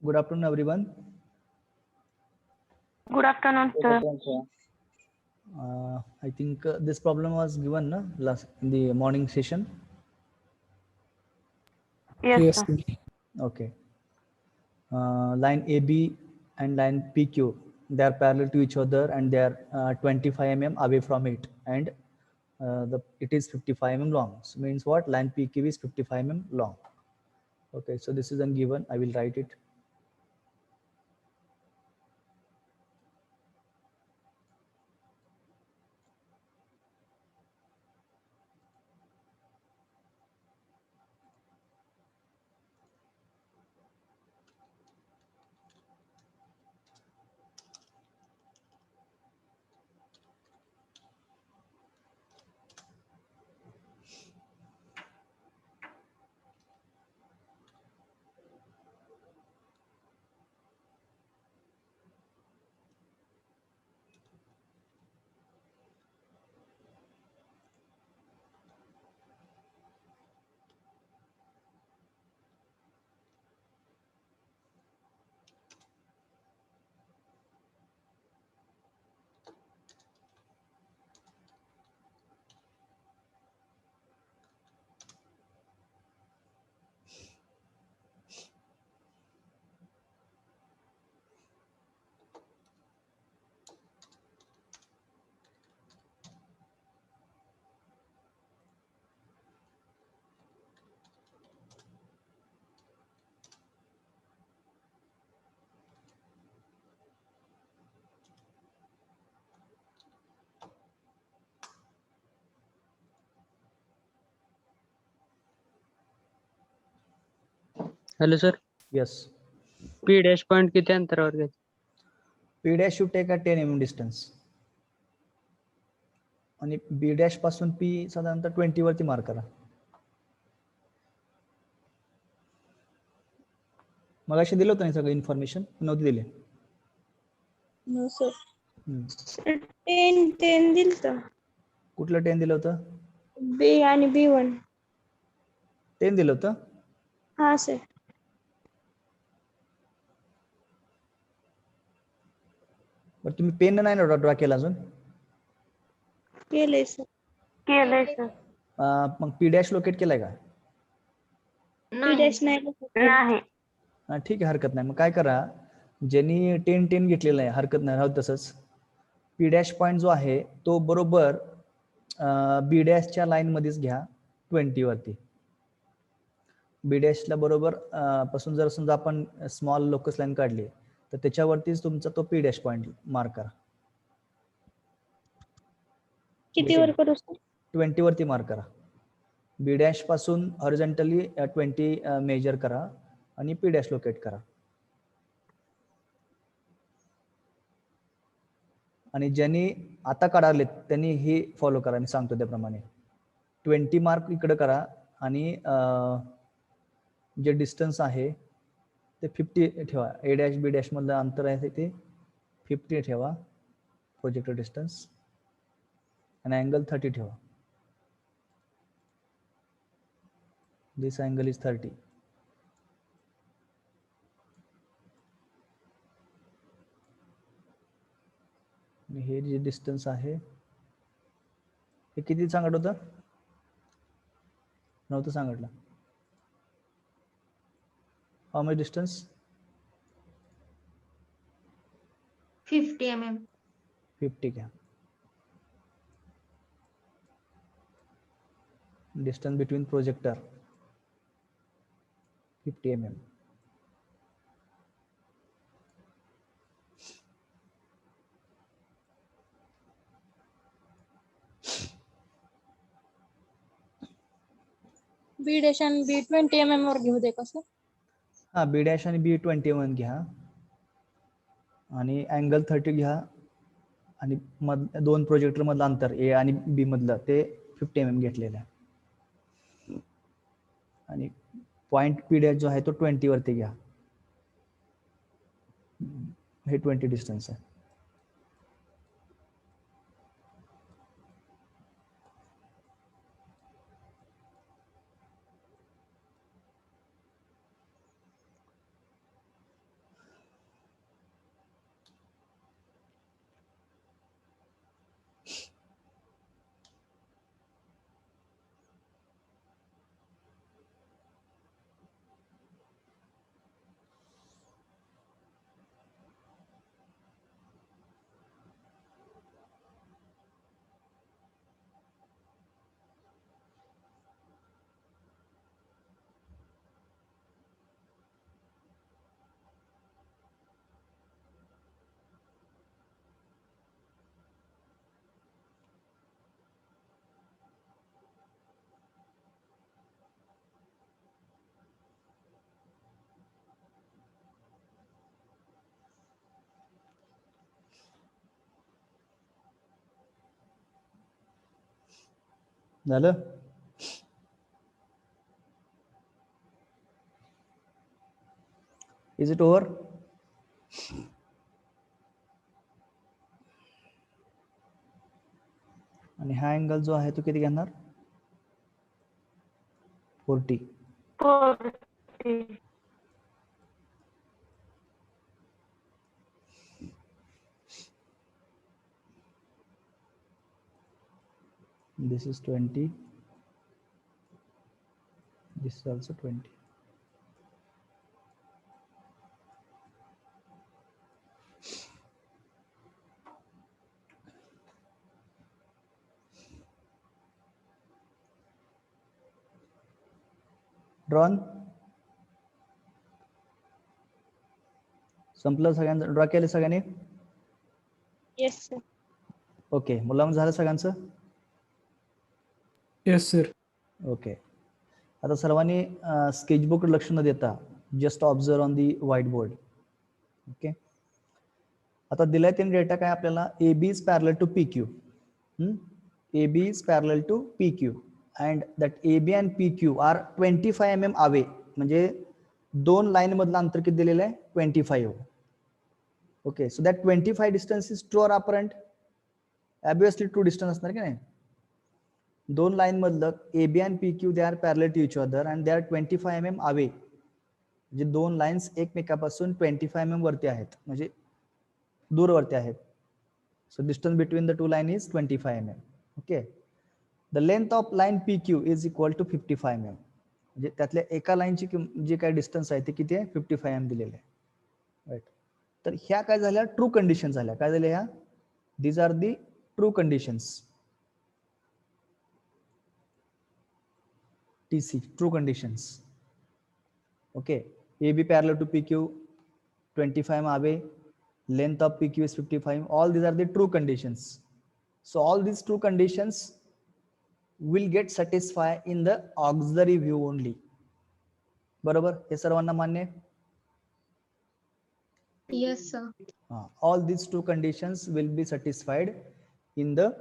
Good afternoon, everyone. Good afternoon, sir. I think this problem was given last in the morning session. Yes, sir. Okay. Line AB and line PQ, they are parallel to each other and they are 25 mm away from it, and it is 55 mm long. So means what? Line PQ is 55 mm long. Okay, so this is given. I will write it. Hello sir. Yes. P dash point किती अंतरावर घ्यायचं? P dash should take a 10 mm distance. आणि B dash पासून P साधारणतः 20 वरती mark करा. मग अशी दिलं होतं नाही सगळं इन्फॉर्मेशन नव्हती दिली. No sir. 10 दिलं. कुठलं 10 दिलं होतं? बी आणि B1. 10 दिलं होतं. हा सर. बरं तुम्ही पेन नाही ना ड्रॉ केला अजून? केलंय सर. केलंय सर. मग P dash लोकेट केलाय का? बी डॅश नाही. नाही. ठीक आहे, हरकत नाही. मग काय करा, ज्यांनी 10 घेतलेलं आहे हरकत नाही, राहू तसंच. P dash पॉईंट जो आहे तो बरोबर B डॅशच्या लाईन मध्येच घ्या 20 वरती. B डॅशला बरोबर पासून जर समजा आपण स्मॉल लोकस लाईन काढली तर त्याच्यावरतीच तुमचा तो P डॅश पॉईंट मार्क करा. किती वर करू सर? 20 वरती मार्क करा. B डॅश पासून हॉरिझॉन्टली 20 मेजर करा आणि P डॅश लोकेट करा. आणि ज्यांनी आता काढालेत त्यांनी हे फॉलो करा, मी सांगतो त्याप्रमाणे. 20 मार्क इकडे करा आणि जे डिस्टन्स आहे ते 50 ठेवा. A डॅश B डॅश मधलं अंतर आहे ते 50 ठेवा प्रोजेक्टर डिस्टन्स, आणि अँगल 30 ठेवा. दिस अँगल इज 30. हे जे डिस्टन्स आहे हे किती सांगत होतं? नव्हतं सांगितलं. How much distance? 50 mm. 50 घ्या. Distance between projector 50 mm. बी डॅश आणि बी 20 mm वर घेऊ दे कसं? हा, B डॅश आणि B 21 घ्या आणि अँगल 30 घ्या आणि दोन प्रोजेक्टर मधलं अंतर A आणि B मधलं ते 50 mm घेतलेलं आहे. आणि पॉइंट P डॅश जो आहे तो 20 वरती घ्या. हे 20 डिस्टन्स आहे. झालं? Is it over? आणि हा अँगल जो आहे तो किती घेणार? 40. 40. This is 20. This is also 20. Drawn संपलं सगळ्यांचं? ड्रॉ केलं सगळ्यांनी? Yes sir. ओके, मुलांना झालं सगळ्यांचं? Yes sir. ओके, आता सर्वांनी स्केचबुक लक्ष न देता just observe on the whiteboard. Okay, आता दिलाय त्यांनी डेटा काय आपल्याला? A B is parallel to P Q. A B is parallel to P Q and that A B and P Q are 25 mm away. म्हणजे दोन line मधलं अंतर किती दिलेलं आहे? 25. Okay, so that 25 distance is true or apparent? Obviously true distance असणार की नाही. दोन लाईन मधलं ए B and P Q they are parallel to each other and they are 25 mm away. म्हणजे दोन लाईन्स एकमेकापासून 25 mm वरती आहेत, म्हणजे दूरवरती आहेत. So distance between the two line is 25 mm. Okay, the length of line P Q is equal to 55 mm. म्हणजे त्यातल्या एका लाईनची जे काय डिस्टन्स आहे ते किती आहे? 55 mm दिलेले आहे. राईट, तर ह्या काय झाल्या? ट्रू कंडिशन झाल्या. काय झाल्या ह्या? These are the true conditions. TC, true conditions. Okay, AB parallel to PQ, 25 mm away, length of PQ is 55. All these are the true conditions. So all these true conditions will get satisfied in the auxiliary view only. बरोबर, हे सर्वांना मान्य आहे? Yes, sir. All these two conditions will be satisfied in the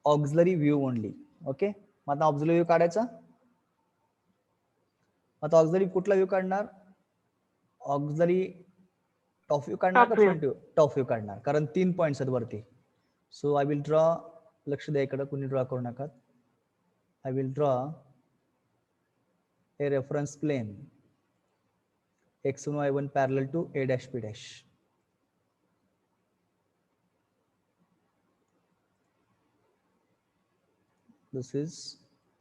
auxiliary view only. Okay, मग आता auxiliary view काढायचा. आता auxiliary कुठला व्ह्यू काढणार? ऑक्झिलरी टॉप व्ह्यू काढणार का फ्रंट व्ह्यू? टॉप व्ह्यू काढणार, कारण 3 पॉइंट्स आहेत वरती. सो आय विल ड्रॉ, लक्ष द्या इकडे, कुणी ड्रॉ करू नका. I will draw a reference plane x1 y1 parallel to a dash p dash. This is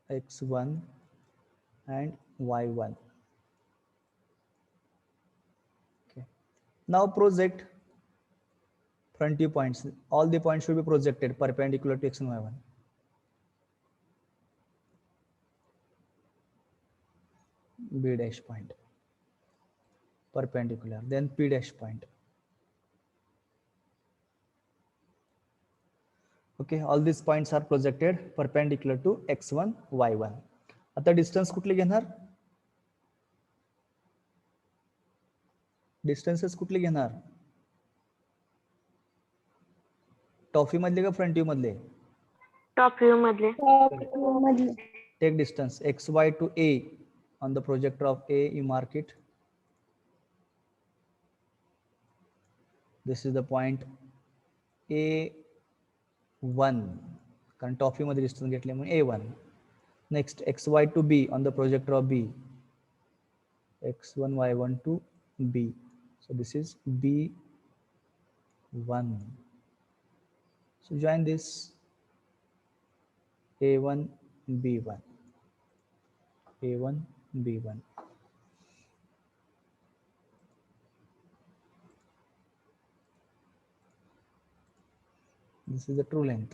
x1 and y1. Okay, now project front view points. All the points should be projected perpendicular to x and y1. B dash point perpendicular, then P dash point. Okay, all these points are projected perpendicular to x1 y1. आता distance कुठली घेणार? Distances कुठली घेणार? Top view मधले का front view मधले? Top view मधले. Take distance xy to a on the projector of a. You mark it. This is the point A1, कारण टॉप व्ह्यू मध्ये डिस्टन्स घेतले म्हणून A1. Next, xy to b on the projector of b, x1 y1 to b. So this is b1. So join this a1 b1, a1 b1. This is the true length.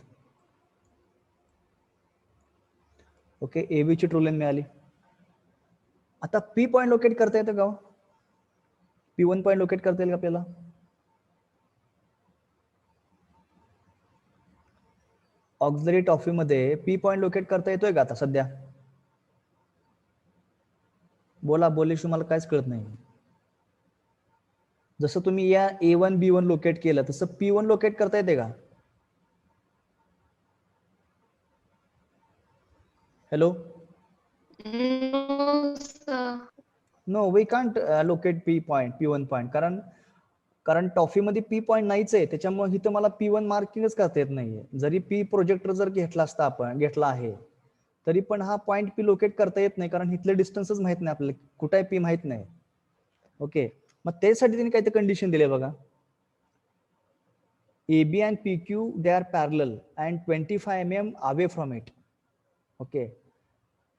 Okay, AB ची true length मिळाली. आता P point locate करता येतं का? P1 point locate करता येईल का आपल्याला? ऑक्झिलरी टॉप व्ह्यू मध्ये P पॉइंट लोकेट करता येतोय का आता सध्या? बोला, बोलल्याशिवाय मला काहीच कळत नाही. जसं तुम्ही या A1 B1 लोकेट केलं तसं P1 लोकेट करता येते का? Hello. No, sir. No we can't locate P1 point, कारण टॉफीमध्ये P पॉईंट नाहीच आहे, त्याच्यामुळे इथं मला P1 मार्किंगच करता येत नाहीये. जरी P प्रोजेक्टर जर घेतला आहे तरी पण हा पॉईंट P लोकेट करता येत नाही, कारण इथले डिस्टन्सच माहित नाही आपल्याला, कुठे आहे P माहित नाही. ओके, मग त्यासाठी त्यांनी काय ते कंडिशन दिले बघा. AB and PQ they are parallel and 25 mm away from it. Okay,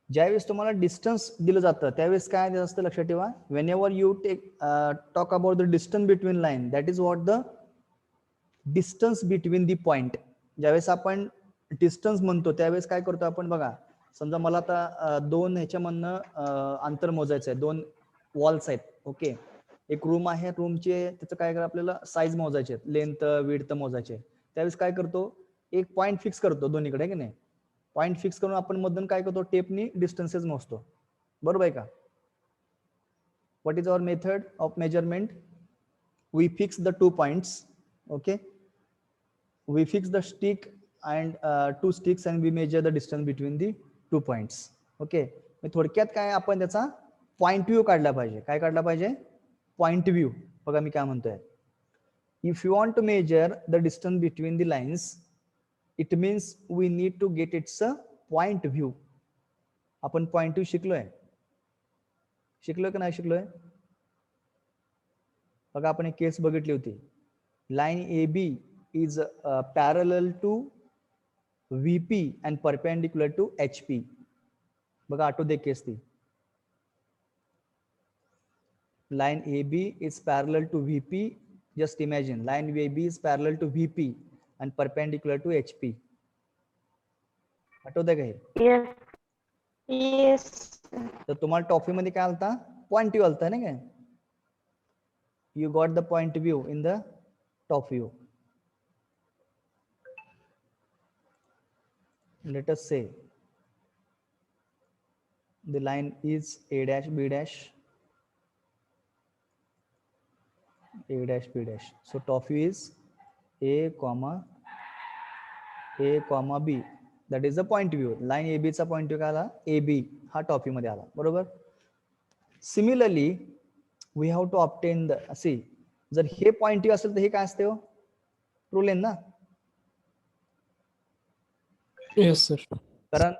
ज्यावेळेस तुम्हाला डिस्टन्स दिलं जातं त्यावेळेस काय असतं लक्षात ठेवा. Wien ever you talk about the distance between line, that is what the distance between the point. ज्यावेळेस आपण डिस्टन्स म्हणतो त्यावेळेस काय करतो आपण बघा. समजा मला आता दोन ह्याच्यामधनं अंतर मोजायचं आहे, दोन वॉल्स आहेत. ओके, एक रूम आहे, रूमचे त्याचं काय करा आपल्याला साईज मोजायचे, लेंथ विड्थ मोजायचे. त्यावेळेस काय करतो, एक पॉईंट फिक्स करतो दोन्हीकडे, की नाही. पॉईंट फिक्स करून आपण मधून काय करतो, टेपनी डिस्टन्सेस मोजतो. बरोबर आहे का. What is our method of measurement. We fix the 2 points. Okay, we fix the stick and 2 sticks and we measure the distance between the 2 points. Okay, थोडक्यात काय आपण त्याचा पॉइंट व्ह्यू काढला पाहिजे. काय काढला पाहिजे, पॉइंट व्ह्यू. बघा मी काय म्हणतोय. If you want to measure the distance between the lines, it means we need to get it's a point view. आपण पॉइंट व्ह्यू शिकलोय की नाही शिकलोय. बघा आपण एक केस बघितली होती. Line AB is parallel to VP and perpendicular to HP. बघा आठवू दे केस ती. Line AB is parallel to VP. Just imagine line AB is parallel to VP and perpendicular to HP. आठवतंय का हे. Yes. तर तुम्हाला टॉपिक मध्ये काय आलता, पॉइंट व्ह्यू आलता ना काय. You got the point view in the top view. Let us say the line is A dash B dash, A dash B dash. So top view is A comma B. That is the point view. Line AB चा point view काय आला, AB हा top view मध्ये आला. बरोबर. Similarly we have to obtain the, see, जर हे point view असेल तर हे काय असते हो, ट्रू लेन ना. Yes sir. कारण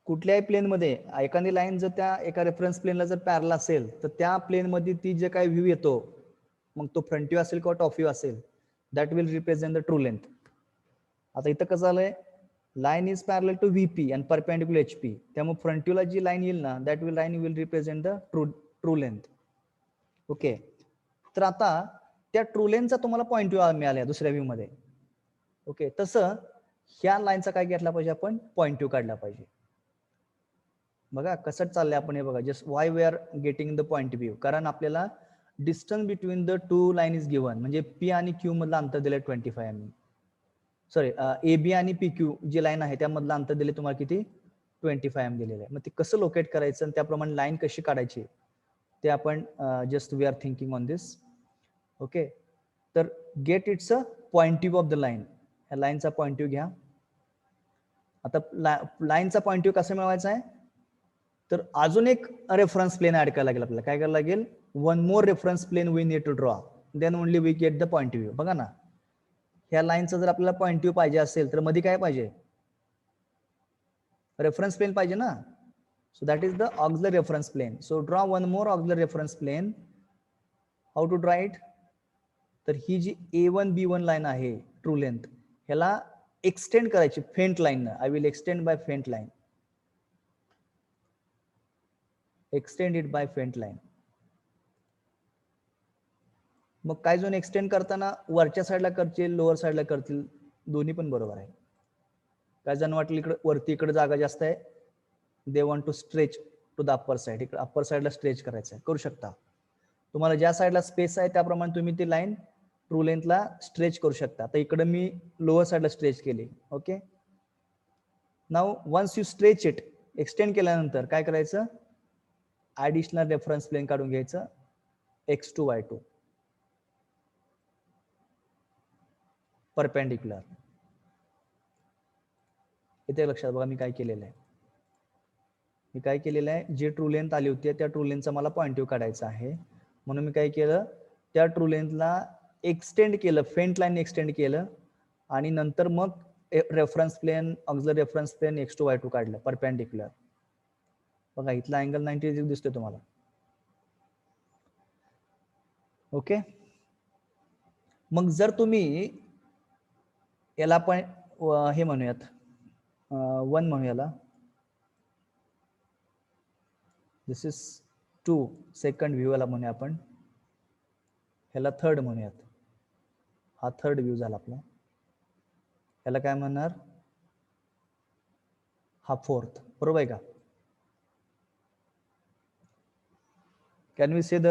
कुठल्याही प्लेन मध्ये एखादी लाईन जर त्या एका रेफरन्स प्लेनला जर पॅरल असेल तर त्या प्लेन मध्ये ती जे काही व्ह्यू येतो, मग तो फ्रंट व्ह्यू असेल किंवा टॉप व्ह्यू असेल, that will represent the true length. आता इथं कसं झालंय, line is parallel to VP and perpendicular HP. त्यामुळे फ्रंट व्ह्यूला जी लाईन येईल ना, that will line will represent the true length. Okay, तर आता त्या ट्रू लेंथचा तुम्हाला पॉईंट व्ह्यू मिळाला दुसऱ्या व्ह्यू मध्ये. ओके, तसं ह्या लाईनचा काय घेतला पाहिजे आपण, पॉईंट व्ह्यू काढला पाहिजे. बघा कसं चाललंय आपण हे बघा. Just why we are getting the point view, कारण आपल्याला distance between the 2 line is given. म्हणजे P आणि Q मधलं अंतर दिलंय 25 mm. सॉरी, AB आणि PQ जी लाईन आहे त्यामधलं अंतर दिले तुम्हाला किती, 25 mm दिलेलं आहे. मग ते कसं लोकेट करायचं आणि त्याप्रमाणे लाईन कशी काढायची ते आपण just we are thinking on this. Okay, तर get it's a point view of the line. ह्या लाईनचा पॉईंट व्ह्यू घ्या. आता लाईनचा पॉईंट व्ह्यू कसा मिळवायचा आहे, तर अजून एक रेफरन्स प्लेन ऍड करायला लागेल आपल्याला. काय करायला लागेल, one more reference plane we need to draw, then only we get the point view. बघा ना, ह्या लाईनचा जर आपल्याला पॉईंट व्ह्यू पाहिजे असेल तर मध्ये काय पाहिजे, रेफरन्स प्लेन पाहिजे ना. So that is the auxiliary reference plane. So draw one more auxiliary reference plane. How to draw it, तर ही जी A1 B1 लाईन आहे ट्रू लेंथ, ह्याला एक्सटेंड करायची faint line. I will extend by faint line. Extend it by faint line. मग काय zone extend करताना वरच्या साईडला करतील, लोअर साईडला करतील, दोन्ही पण बरोबर आहे. काय जण वाटलं इकडे वरती इकडे जागा जास्त आहे, they want to stretch to the upper side, इकडे अप्पर साईडला स्ट्रेच करायचं आहे, करू शकता. तुम्हाला ज्या साईडला स्पेस आहे त्याप्रमाणे तुम्ही ती लाईन ट्रू लेंथला स्ट्रेच करू शकता. आता इकडे मी लोअर साईडला स्ट्रेच केली. Okay, now once you stretch it, extend केल्यानंतर काय करायचं, ऍडिशनल रेफरन्स प्लेन काढून घ्यायचं, X2 Y2 परपेंडिक्युलर. इथे लक्षात बघा मी काय केलेलं आहे. मी काय केलेलं आहे, जे ट्रू लेंथ आली होती त्या ट्रू लेंथचा मला पॉईंट काढायचा आहे. म्हणून मी काय केलं, त्या ट्रू लेंथला एक्सटेंड केलं, फेंट लाईन एक्सटेंड केलं आणि नंतर मग reference plane, auxiliary reference plane X2Y2 काढलं परपेंडिक्युलर. बघा इथला अँगल 90 डिग्री दिसतोय तुम्हाला. ओके. मग जर तुम्ही याला पण हे म्हणूयात 1 म्हणू याला, दिस इज 2 सेकंड व्ह्यू याला म्हणूया आपण, ह्याला थर्ड म्हणूयात. हा थर्ड व्ह्यू झाला आपला. याला काय म्हणणार, हा फोर्थ. बरोबर आहे का? Can we say the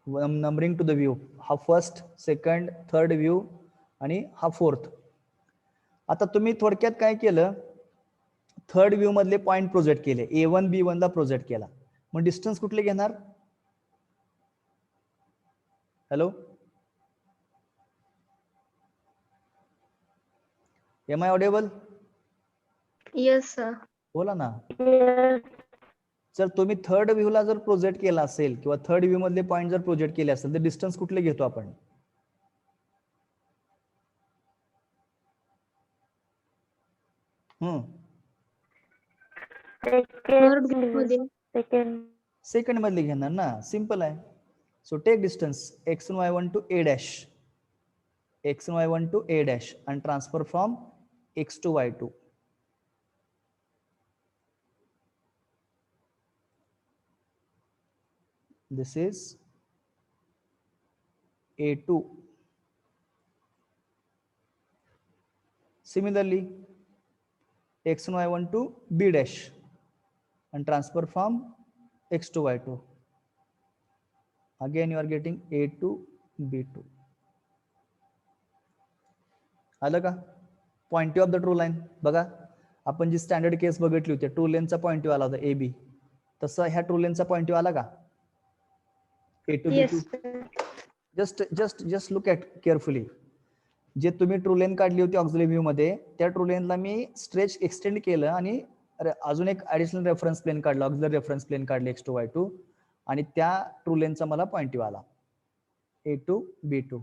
numbering to the view, हा फर्स्ट, सेकंड, थर्ड व्ह्यू आणि हा फोर्थ. आता तुम्ही थोडक्यात काय केलं, थर्ड व्ह्यू मधले पॉइंट प्रोजेक्ट केले, A1 B1 ला प्रोजेक्ट केला. मग डिस्टन्स कुठले घेणार? Hello, am I audible? Yes, sir. बोला ना. Yes. जर तुम्ही थर्ड व्ह्यूला जर प्रोजेक्ट केला असेल किंवा थर्ड व्ह्यू मधले पॉइंट जर प्रोजेक्ट केले असेल तर डिस्टन्स कुठले घेतो आपण? Third मध्ये. Second. सेकंड मधले घेणार ना, सिंपल आहे. So take distance X1Y1 to A dash, X1Y1 to A dash and transfer from X to Y2. This is A2. Similarly, X1Y1 to B dash and transfer from X to Y2. Again you are getting A2 B2. आलं का? Point of the true line. बघा आपण जी standard केस बघितली होती, true लेनचा point आला होता AB, तसं ह्या ट्रू लेनचा पॉइंट आला का? A2 Yes, B2. sir. Just look at carefully. जे तुम्ही ट्रू लेन काढली होती ऑक्झिलरी व्ह्यू मध्ये, त्या ट्रू लेनला मी स्ट्रेच एक्सटेंड केलं आणि अजून एक ऍडिशनल रेफरन्स प्लेन काढला, ऑक्झिलरी रेफरन्स प्लेन काढले X2Y2 आणि त्या ट्रू लेनचा मला पॉइंट आला A2 B2.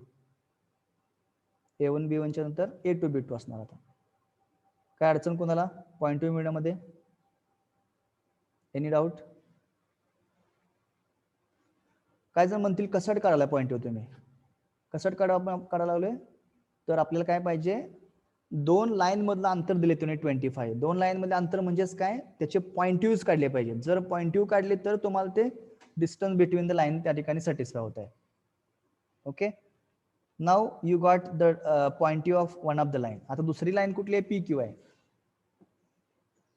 A1 B1 च्या नंतर A2 B2 असणार. आता काय अडचण कोणाला पॉइंट मिळण्यामध्ये? Any doubt? काय जण म्हणतील कसाट काढायला पॉइंट तुम्ही, कसाट काढायला लागले तर आपल्याला काय पाहिजे, दोन लाईन मधलं अंतर दिले तुम्ही 25. दोन लाईन मधले अंतर म्हणजेच काय, त्याचे पॉइंट काढले पाहिजे. जर पॉइंट काढले तर तुम्हाला ते डिस्टन्स बिटवीन द लाईन त्या ठिकाणी सॅटिस्फाय होत आहे. Okay, now you got the point of one of the line. आता दुसरी लाईन कुठली आहे? PQ आहे.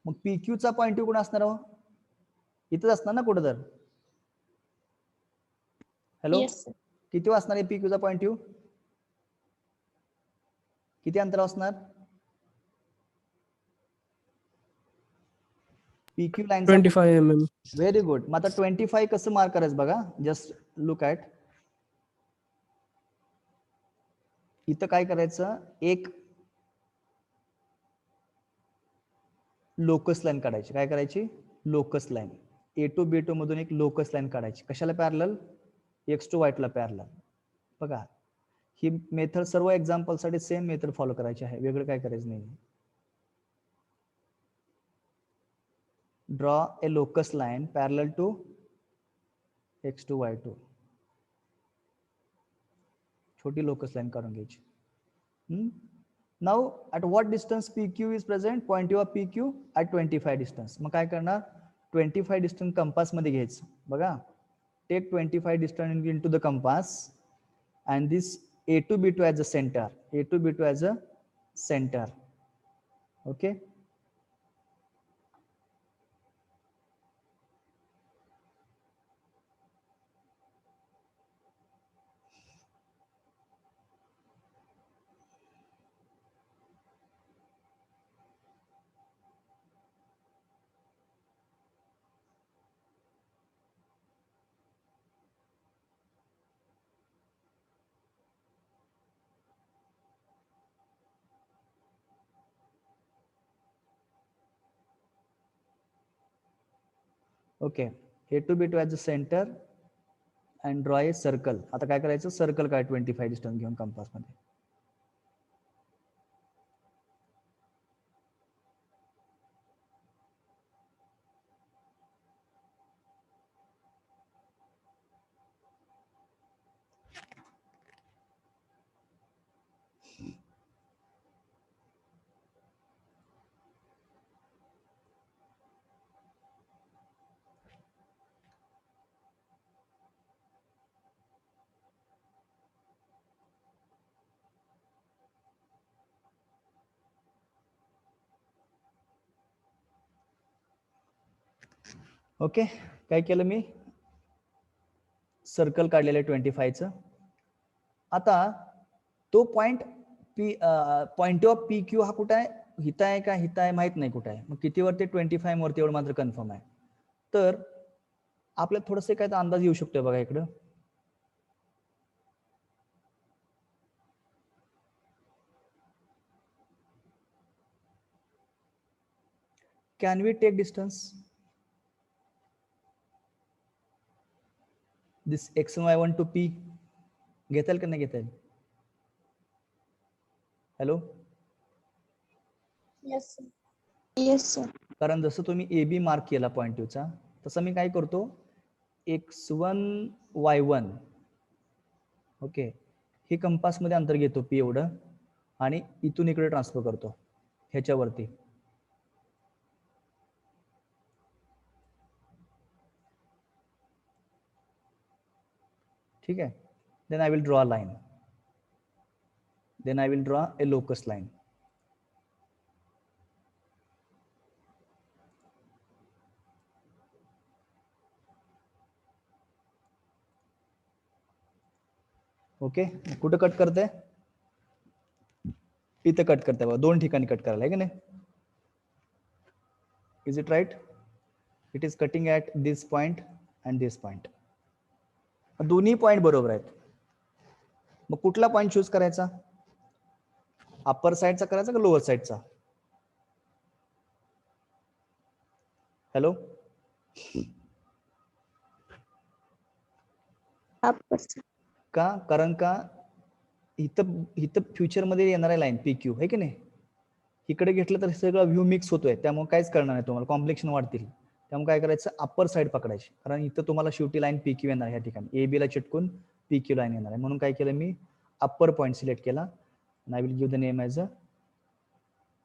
मग PQ चा पॉइंट कुठे असणार हो? इथंच असणार ना कुठं तर. Hello, Yes, sir. किती असणार आहे PQ चा पॉइंट? किती अंतर असणार PQ line? 25 mm. Very good. मग आता 25 कसं मार्क करायचं बघा, जस्ट लुक ॲट. इथं काय करायचं, एक लोकस लाईन काढायची. काय करायची? Locus line. A2 B2 मधून एक लोकस लाईन काढायची. कशाला पॅरलल? X2Y2 ला पॅरलल. बघा ही मेथड सर्व एक्झाम्पल साठी सेम मेथड फॉलो करायची आहे, वेगळं काय करायचं नाही. Draw a locus line parallel to X2Y2. छोटी लोकस लाईन काढून घ्यायची. Now at what distance PQ is present? Point of PQ at 25 distance. मग काय करणार, 25 डिस्टन्स कंपास मध्ये घ्यायचं. बघा, take 25 distance in to the compass and this A2 B2 as a center, A2 B2 as a center. Okay, okay, A to B to as a center and draw a circle. आता काय करायचं, circle काय 25 distance घेऊन compass मध्ये. Okay, काय केलं मी, circle काढलेलं 25चं. आता तो point point of P Q हा कुठं आहे, हिता आहे का हिता आहे माहित नाही कुठं आहे. मग कितीवरती 25 वरती एवढं मात्र कन्फर्म आहे. तर आपल्याला थोडंसं काय अंदाज येऊ शकतोय बघा इकडं. Can we take distance this x1y1 to P, घेता येईल का नाही घेता येईल? Hello, Yes, sir. कारण जसं तुम्ही ए बी मार्क केला पॉइंट चा, तसं मी काय करतो, x1 y1 ओके, हे कंपास मध्ये अंतर घेतो P एवढं आणि इथून इकडे ट्रान्सफर करतो ह्याच्यावरती. ठीक आहे. Then I will draw a line, then I will draw a locus line. Okay, कुठं कट करते, इथं कट करते बघा, दोन ठिकाणी कट करायला आहे की नाही. Is it right, it is cutting at this point and this point. दोन्ही पॉइंट बरोबर आहेत. मग कुठला पॉइंट चूज करायचा, अप्पर साइडचा करायचा का लोअर साइडचा? Hello, Upper side. का, कारण का इथं इथं फ्युचर मध्ये येणार आहे लाईन पी क्यू आहे की नाही. इकडे घेतलं तर सगळं व्ह्यू मिक्स होतोय, त्यामुळे काहीच करणार नाही तुम्हाला, कॉम्प्लेक्शन वाढतील. त्यामुळे काय करायचं, अप्पर साइड पकडायची, कारण इथं तुम्हाला शेवटी लाईन पी क्यू येणार. ह्या ठिकाणी ए बी ला चिटकून पी क्यू लाईन येणार आहे. म्हणून काय केलं मी, अप्पर पॉइंट सिलेक्ट केला. I will give the name as a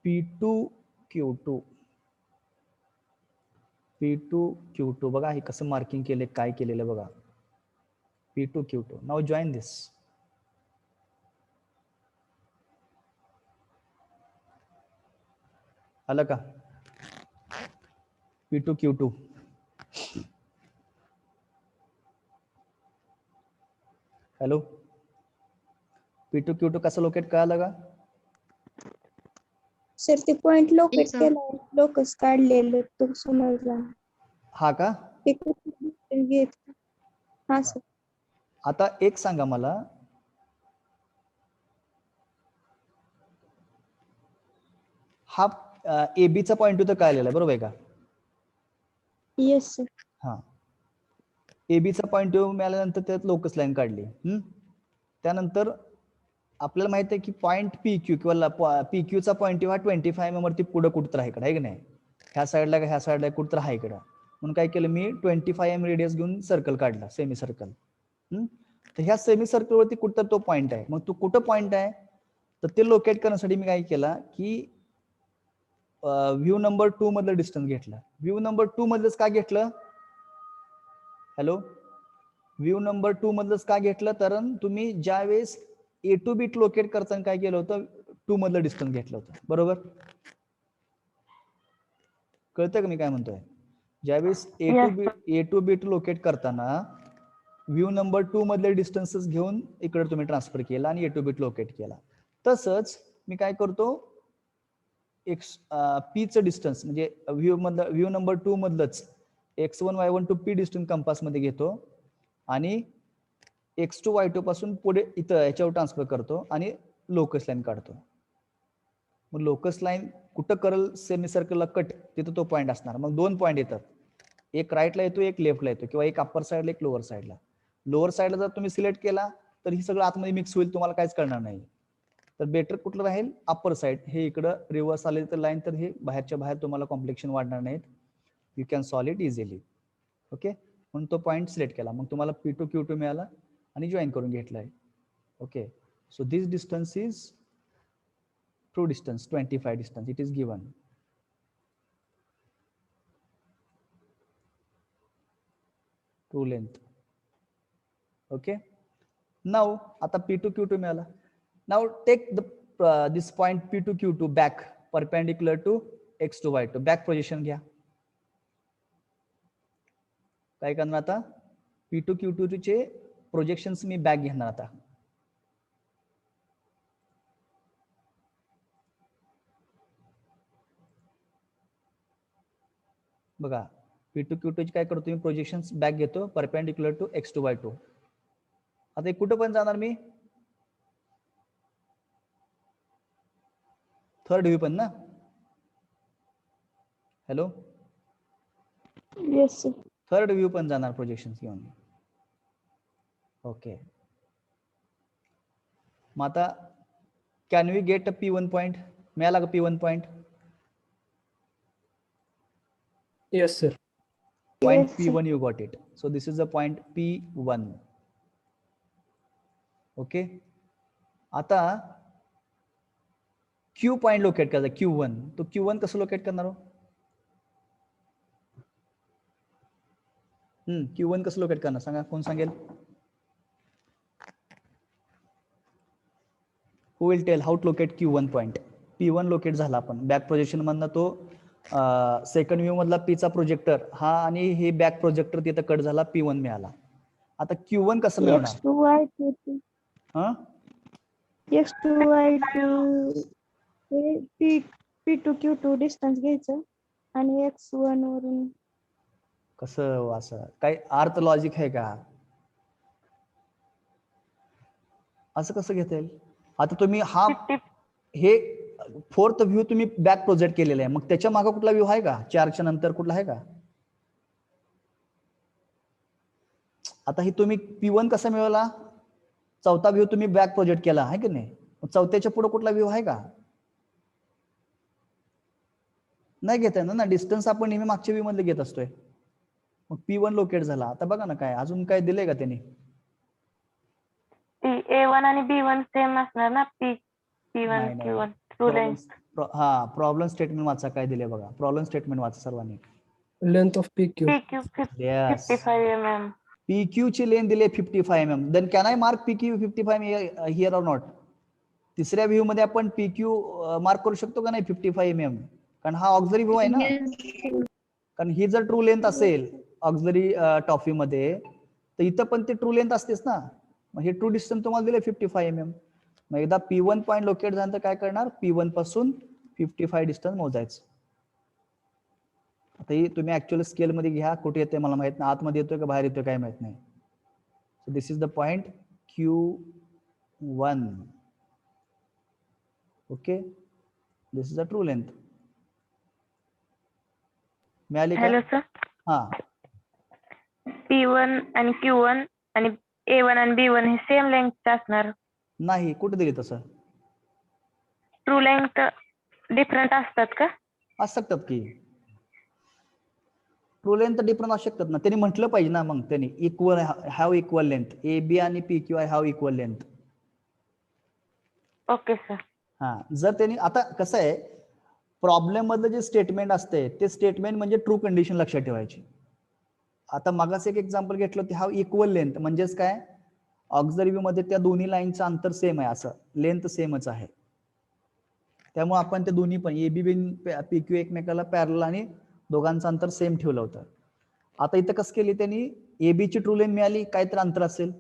P2Q2. P2Q2 बघा हे कसं मार्किंग केले, काय केलेलं बघा. P2Q2. नाउ जॉईन दिस. आलं का, P2Q2. हॅलो, P2Q2 कसं लोकेट कळालं का? सर ते पॉइंट लोकेट Yes, sir. केला, लोकस काढलेलं तो समजला. हा का, ते कुठे घेत. हा सर. आता एक सांगा मला, हा ए बी चा पॉइंट तर काय आलेला बरोबर आहे का? Yes sir. हा, ए बी चा पॉइंट मिळाल्यानंतर त्यात लोकस लाईन काढली. त्यानंतर आपल्याला माहित आहे की पॉइंट पी क्यू किंवा पी क्यू चा पॉइंट हा 25 mm वरती पुढे कुठं आहे इकडे, आहे की नाही, ह्या साईडला का ह्या साईडला कुठं आहे इकडं. म्हणून काय केलं मी, 25 mm रेडियस घेऊन सर्कल काढला, सेमी सर्कल. तर ह्या सेमी सर्कल वरती कुठं तो पॉइंट आहे. मग तो कुठं पॉइंट आहे, तर ते लोकेट करण्यासाठी मी काय केला की व्ह्यू नंबर 2 मधलं डिस्टन्स घेतलं. व्ह्यू नंबर 2 मधलंच का घेतलं, हॅलो, व्ह्यू नंबर 2 मधलंच का घेतलं, कारण तुम्ही ज्या वेळेस ए टू बीट लोकेट करताना काय केलं होतं, 2 मधलं डिस्टन्स घेतलं होतं, बरोबर. कळतं का मी काय म्हणतोय, ज्यावेळेस ए टू बीट लोकेट करताना व्ह्यू नंबर 2 मधले डिस्टन्सेस घेऊन इकडे तुम्ही ट्रान्सफर केला आणि ए टू बीट लोकेट केला. तसंच मी काय करतो, पी चं डिस्टन्स म्हणजे व्ह्यू नंबर 2 मधलंच x1 y1 to P distance compass मध्ये घेतो आणि x2 y2 पासून पुढे इथं याच्यावर ट्रान्सफर करतो आणि लोकस लाईन काढतो. मग लोकस लाईन कुठं करल, सेमी सर्कलला कट, तिथं तो पॉइंट असणार. मग 2 पॉइंट येतात, एक राईटला येतो, एक लेफ्टला येतो, किंवा एक अप्पर साईडला, एक लोअर साईडला. लोअर साईडला जर तुम्ही सिलेक्ट केला तर ही सगळं आतमध्ये मिक्स होईल, तुम्हाला काहीच कळणार नाही. तर बेटर कुठलं राहील, अप्पर साईड. हे इकडं रिव्हर्स आले तर लाईन, तर हे बाहेरच्या बाहेर तुम्हाला कॉम्प्लेक्शन वाढणार नाहीत. You can solve it easily. Okay, म्हणून तो पॉईंट सिलेक्ट केला, मग तुम्हाला P2 Q2 मिळाला आणि जॉईन करून घेतलाय. Okay, so this distance is true distance, 25 distance, it is given. True length. Okay, now आता P2 Q2 मिळाला. Now take the this point P2 Q2 back perpendicular to x to y2, back position घ्या. काय करणार आता, P2 Q2 चे projections मी back घेणार आता. बघा, P2 Q2 काय करतो मी, प्रोजेक्शन्स बॅक घेतो perpendicular to x to y2. आता हे कुठं पण जाणार मी, थर्ड व्ह्यू पण ना. Hello, yes sir. Third view पण जाणार प्रोजेक्शन्स घेऊन. ओके, मग आता can we get a P1 point, मिळाला का P1 point? Yes, sir. Point Yes, sir. P1 you got it. So this is the point P1. Okay. आता Q point locate करायचा, Q1. तो Q1 कसं locate करणार हो? Q1 कसं locate करणार सांगा, कोण सांगेल? Who will tell how to locate Q1 point? P1 locate झाला, आपण बॅक प्रोजेक्शन मधनं तो सेकंड व्ह्यू मधला P चा प्रोजेक्टर हा, आणि हे बॅक प्रोजेक्टर तिथं कट झाला, P1 मिळाला. आता Q1 कसं मिळवणार? X to Y2 हा, X to Y2 P2 Q2 distance घ्यायचं आणि X1 वरून. कसं असं काय अर्थ लॉजिक आहे का? असं कसं घेता येईल? आता तुम्ही हा हे फोर्थ व्ह्यू तुम्ही बॅक प्रोजेक्ट केलेला आहे, मग त्याच्या मागे कुठला व्ह्यू आहे का? 4च्या नंतर कुठला आहे का? आता ही तुम्ही P1 कसा मिळवला? चौथा व्ह्यू तुम्ही बॅक प्रोजेक्ट केला आहे की नाही, चौथ्याच्या पुढे कुठला व्ह्यू आहे का? नाही घेता येणार ना, डिस्टन्स आपण नेहमी मागच्या व्ह्यू मध्ये घेत असतोय. मग P1 लोकेट झाला. आता बघा ना, काय अजून काय दिलंय का त्यांनी? A1 आणि B1 सेम असणार ना, P1 Q1 ट्रू लेंथ. हा, प्रॉब्लेम स्टेटमेंट वाचा, काय दिले बघा, प्रॉब्लेम स्टेटमेंट वाचा सर्वांनी. Length of PQ. PQ 55 mm. PQ ची लेंथ दिली 55 mm. Then can I mark PQ 55 here or not? तिसऱ्या व्ह्यू मध्ये आपण PQ मार्क करू शकतो का नाही 55 mm? कारण हा ऑक्झिलरी व्ह्यू आहे ना. कारण ही जर ट्रू लेंथ असेल ऑक्झिलरी टॉफी मध्ये, तर इथं पण ते ट्रू लेंथ असतेच ना. मग हे ट्रू डिस्टन्स तुम्हाला दिले 55 mm. मग एकदा P1 पॉईंट लोकेट झाल्यानंतर काय करणार, P1 पासून 55 डिस्टन्स मोजायचं. आता ही तुम्ही ऍक्च्युअल स्केल मध्ये घ्या, कुठे येते मला माहित नाही, आतमध्ये येतोय का बाहेर येतोय काय माहित नाही. So this is the point Q1. Okay, this is a true length. मिळाली का? हॅलो सर, हा, P1 आणि Q1 आणि A1 आणि B1 हे सेम लेंथचे असणार. नाही, कुठे दिली तसं? ट्रू लेंथ डिफरंट असतात का? असू शकतात की, ट्रू लेंथ डिफरंट असू शकतात ना. त्यांनी म्हटलं पाहिजे ना, मग त्यांनी equal have equal length, AB आणि PQI have equal length. Okay sir. हा, जर त्यांनी, आता कसं आहे, प्रॉब्लेम मधलं जे स्टेटमेंट असते ते स्टेटमेंट म्हणजे ट्रू कंडिशन लक्षात ठेवायची. आता मागास एक एक्झाम्पल घेतलं ते हॅव इक्वल लेंथ म्हणजेच काय, ऑक्झिलरी व्ह्यू मध्ये त्या दोन्ही लाईनचं अंतर सेम आहे, असं लेंथ सेमच आहे. त्यामुळे आपण ते दोन्ही पण AB बिन PQ एकमेकाला पॅरलल आणि दोघांचं अंतर सेम ठेवलं होतं. आता इथं कसं केली त्यांनी, AB ची ट्रू लेंथ मिळाली, काहीतरी अंतर असेल,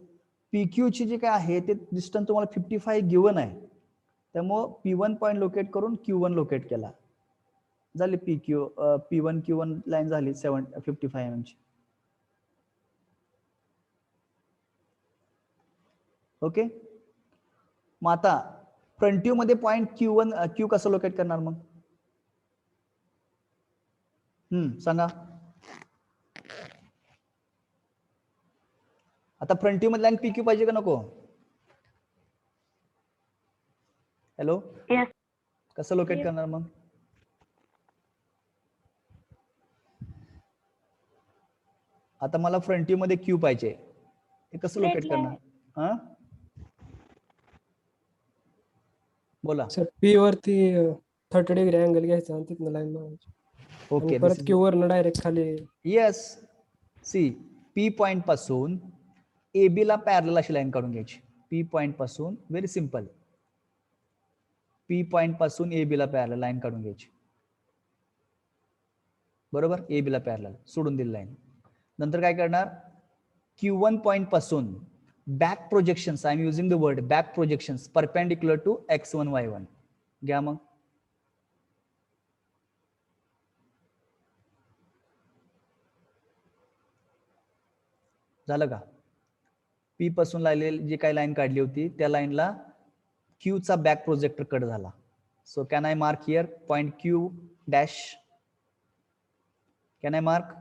PQ ची जे काय आहे ते डिस्टन्स तुम्हाला 55 गिवन आहे, त्यामुळं P1 पॉईंट लोकेट करून Q1 लोकेट केला, झाली P1 Q1 लाईन झाली 55 mm ची. ओके, मग आता फ्रंट व्ह्यू मध्ये पॉइंट Q कसं लोकेट करणार मग? सांगा. आता फ्रंट व्ह्यू मध्ये लाईन पी क्यू पाहिजे का नको? Hello, Yes. कसं लोकेट Yes. करणार मग? आता मला फ्रंट व्ह्यू मध्ये क्यू पाहिजे, हे कसं Straight लोकेट line. करणार? हा, बोला. सर पी वरती 30 डिग्री अँगल घ्यायचा आणि तिथनं लाईन मारायची ओके, आणि परत क्यू वरनं डायरेक्ट खाली. येस, सी पी पॉइंट पासून ए बी ला पॅरलल अशी लाईन काढून घ्यायची. पी पॉइंट पासून, व्हेरी सिंपल, पी पॉइंट पासून ए बी ला पॅरलल लाईन काढून घ्यायची. बरोबर, ए बी ला पॅरलल सोडून दिली लाईन. नंतर काय करणार? Q1 पॉइंट पासून back projections, I am using the word back projections perpendicular to x1 y1 घ्या. मग झालं का? पी पासून लागलेली जी काही लाईन काढली होती त्या लाईनला क्यू चा बॅक प्रोजेक्टर कट झाला. So can I mark here point Q dash? Can I mark?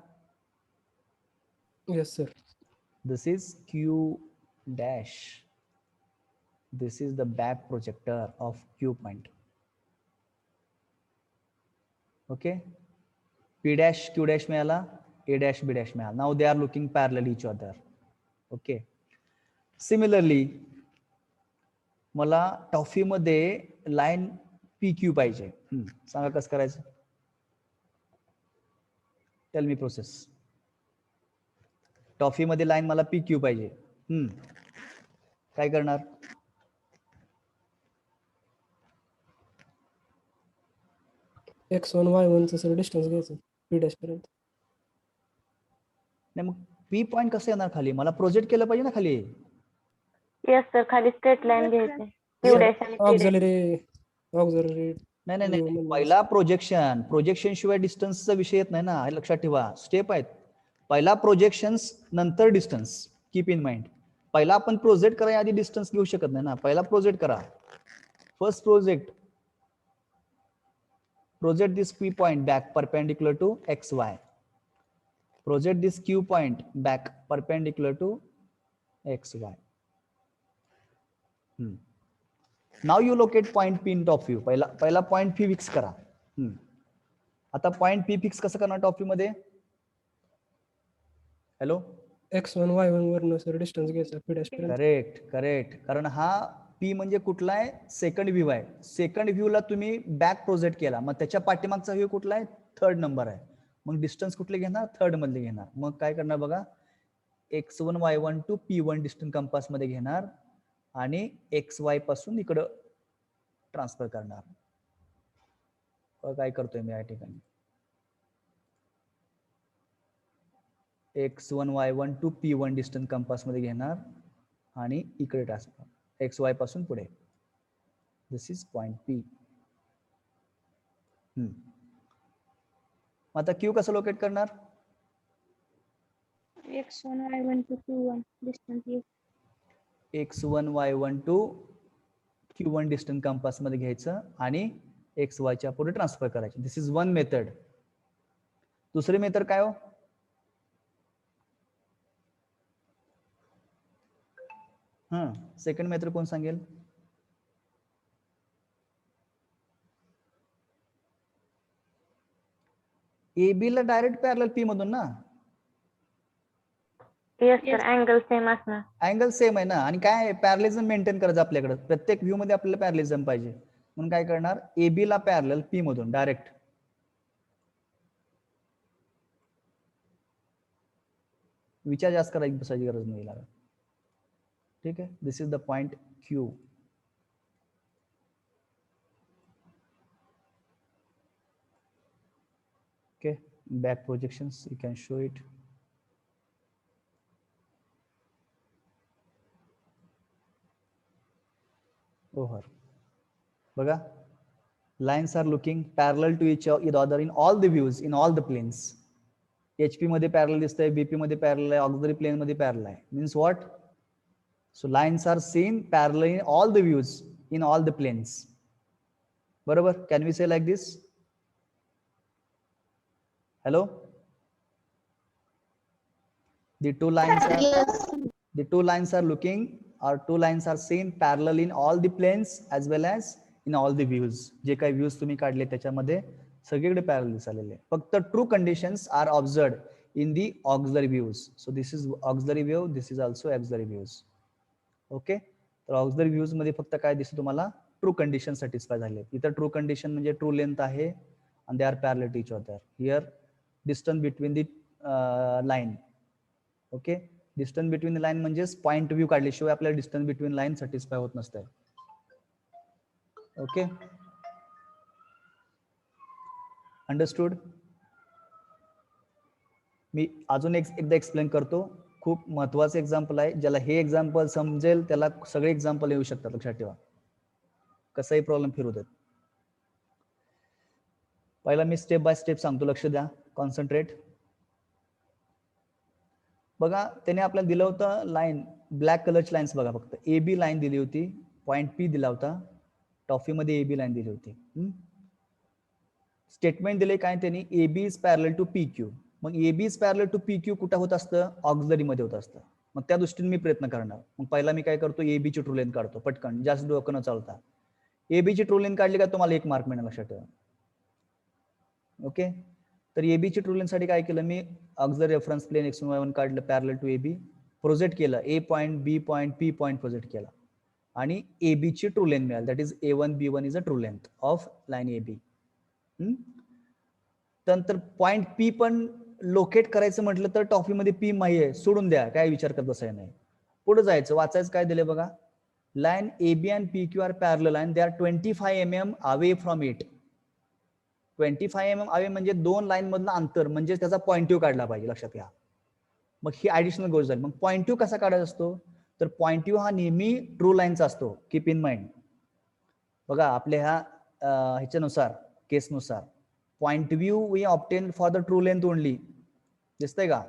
Yes sir. This is Q dash. This is the back projector of Q point. Okay. P dash Q dash मिळाला, A dash B dash मिळाला. Now they are looking parallel each other. Okay. Similarly, मला toffee मध्ये line PQ पाहिजे. सांगा कसं करायचं? Tell me process. Toffee मध्ये line मला पी क्यू पाहिजे. काय करणार? X1 Y1 चं सर डिस्टन्स घ्यायचं पी डॅश पर्यंत. नाही, मग पी पॉइंट कसं येणार खाली? मला प्रोजेक्ट केलं पाहिजे ना खाली. Yes, sir. खाली स्ट्रेट लाईन Yes, घ्यायची. Yes. Q dash आणि P dash. ऑक्झिलरी नाही नाही View नाही, मधून पहिला प्रोजेक्शन शिवाय डिस्टन्सचा विषय येत नाही ना, हे लक्षात ठेवा. स्टेप आहेत. पहिला प्रोजेक्शन्स नंतर डिस्टन्स. Keep in mind. पहिला आपण प्रोजेक्ट करा आधी डिस्टन्स घेऊ शकत नाही ना. पहिला प्रोजेक्ट करा. First project this P point back perpendicular to XY. Project this Q point back perpendicular to XY. Now you locate point P in top view. पहिला point P फिक्स करा. आता point P फिक्स कसं करणार top view मध्ये? Hello, X1 Y1 वरनं sir distance घ्यायचा P dash पर्यंत. Correct. कारण हा P म्हणजे कुठला आहे? सेकंड व्ह्यू आहे. सेकंड व्ह्यूला तुम्ही बॅक प्रोजेक्ट केला, मग त्याच्या पाठीमागचा व्ह्यू कुठला आहे? थर्ड नंबर आहे. मग डिस्टन्स कुठले घेणार? थर्ड मधले घेणार. मग काय करणार बघा, X1 Y1 to P1 distance compass मध्ये घेणार आणि XY पासून इकडं ट्रान्सफर करणार. काय करतोय मी या ठिकाणी? X1 Y1 to P1 distance compass मध्ये घेणार आणि इकडे ट्रान्सफर XY पासून पुढे. This is point P. आता Q कसं लोकेट करणार? X1 Y1 to Q1 distance. X1 Y1 to Q1 distance compass मध्ये घ्यायचं आणि XY च्या पुढे ट्रान्सफर करायचे. This is one method. दुसरी मेथड काय हो? सेकंड मेथड कोण सांगेल? AB ला डायरेक्ट पॅरलल P मधून ना. Yes, sir. अँगल सेम असणार. अँगल सेम आहे ना, आणि काय पॅरलिझम मेंटेन करायचं आपल्याकडे. प्रत्येक व्ह्यू मध्ये आपल्याला पॅरलिझम पाहिजे. म्हणून काय करणार? AB ला पॅरलल P मधून डायरेक्ट. विचार जास्त करायची बसायची गरज नाही लागत. ठीक आहे. This is the point Q. Okay, back projections, you can show it. Over. बघा, lines are looking parallel to each other in all the views, in all the planes. HP मध्ये parallel दिसतंय, BP मध्ये parallel आहे, auxiliary plane मध्ये parallel आहे. Means what? So lines are seen parallel in all the views, in all the planes. बरोबर? Can we say like this? Hello? The two lines are Yes. The two lines are looking, or two lines are seen parallel in all the planes as well as in all the views. जे काही views तुम्ही काढले त्याच्यामध्ये सगळीकडे parallel दिसालेले. फक्त true conditions are observed in the auxiliary views. So this is auxiliary view, this is also auxiliary views. Okay, तर auxiliary views मध्ये फक्त काय दिसतं तुम्हाला, ट्रू कंडिशन सॅटिस्फाय झाले. इथं ट्रू कंडिशन म्हणजे ट्रू लेंथ आहे आणि they are parallel to each other. Here distance between the line. Okay, distance between the line म्हणजेच पॉइंट व्ह्यू काढल्याशिवाय आपल्याला डिस्टन्स बिटवीन लाईन सॅटिस्फाय होत नसते. Okay, understood. मी अजून एकदा एक्सप्लेन करतो. खूप महत्वाचं एक्झाम्पल आहे. ज्याला हे एक्झाम्पल समजेल त्याला सगळे एक्झाम्पल येऊ शकतात. लक्षात ठेवा, कसाही प्रॉब्लेम फिरू देत. पहिला मी स्टेप बाय स्टेप सांगतो, लक्ष द्या, कॉन्सन्ट्रेट. बघा, त्याने आपल्याला दिलं होतं लाईन, ब्लॅक कलरची लाईन्स बघा. फक्त ए बी लाईन दिली होती, पॉइंट पी दिला होता, टॉफीमध्ये ए बी लाईन दिली होती. स्टेटमेंट दिले काय त्यांनी, A B is parallel to P Q. मग A B is parallel to P Q कुठं होत असतं, ऑक्झिलरी मध्ये होत असतं. मग त्या दृष्टीने मी प्रयत्न करणार. मग पहिला मी काय करतो, ए बी ची ट्रू लेंथ काढतो पटकन, जास्त डोकं न चालता. ए बी ची ट्रू लेंथ काढली का तुम्हाला 1 मार्क मिळणार, लक्षात ठेवा. ओके, तर ए बी ची ट्रू लेंथ साठी काय केलं मी, auxiliary reference plane x1 y1 काढलं parallel to A B, project केलं, A point, B point, P point project केला आणि ए बी ची ट्रू लेंथ मिळाली. That is A1 B1 is a true length of line A B. नंतर point P पण locate करायचं म्हटलं तर टॉफीमध्ये पी माहिती आहे, सोडून द्या, काय विचार करत बसायला नाही. पुढे जायचं, वाचायचं काय दिले बघा, line A B and P Q are parallel and they are 25 mm away from it. 25 mm away म्हणजे 2 लाईन मधलं अंतर, म्हणजे त्याचा पॉइंट टू काढला पाहिजे, लक्षात घ्या. मग ही ऍडिशनल गोष्ट झाली. मग पॉइंट टू कसा काढायचा असतो, तर पॉइंट टू हा नेहमी ट्रू लाईनचा असतो. Keep in mind. बघा, आपल्या ह्याच्यानुसार, केसनुसार point view we obtain for the true length only. दिसतंय का,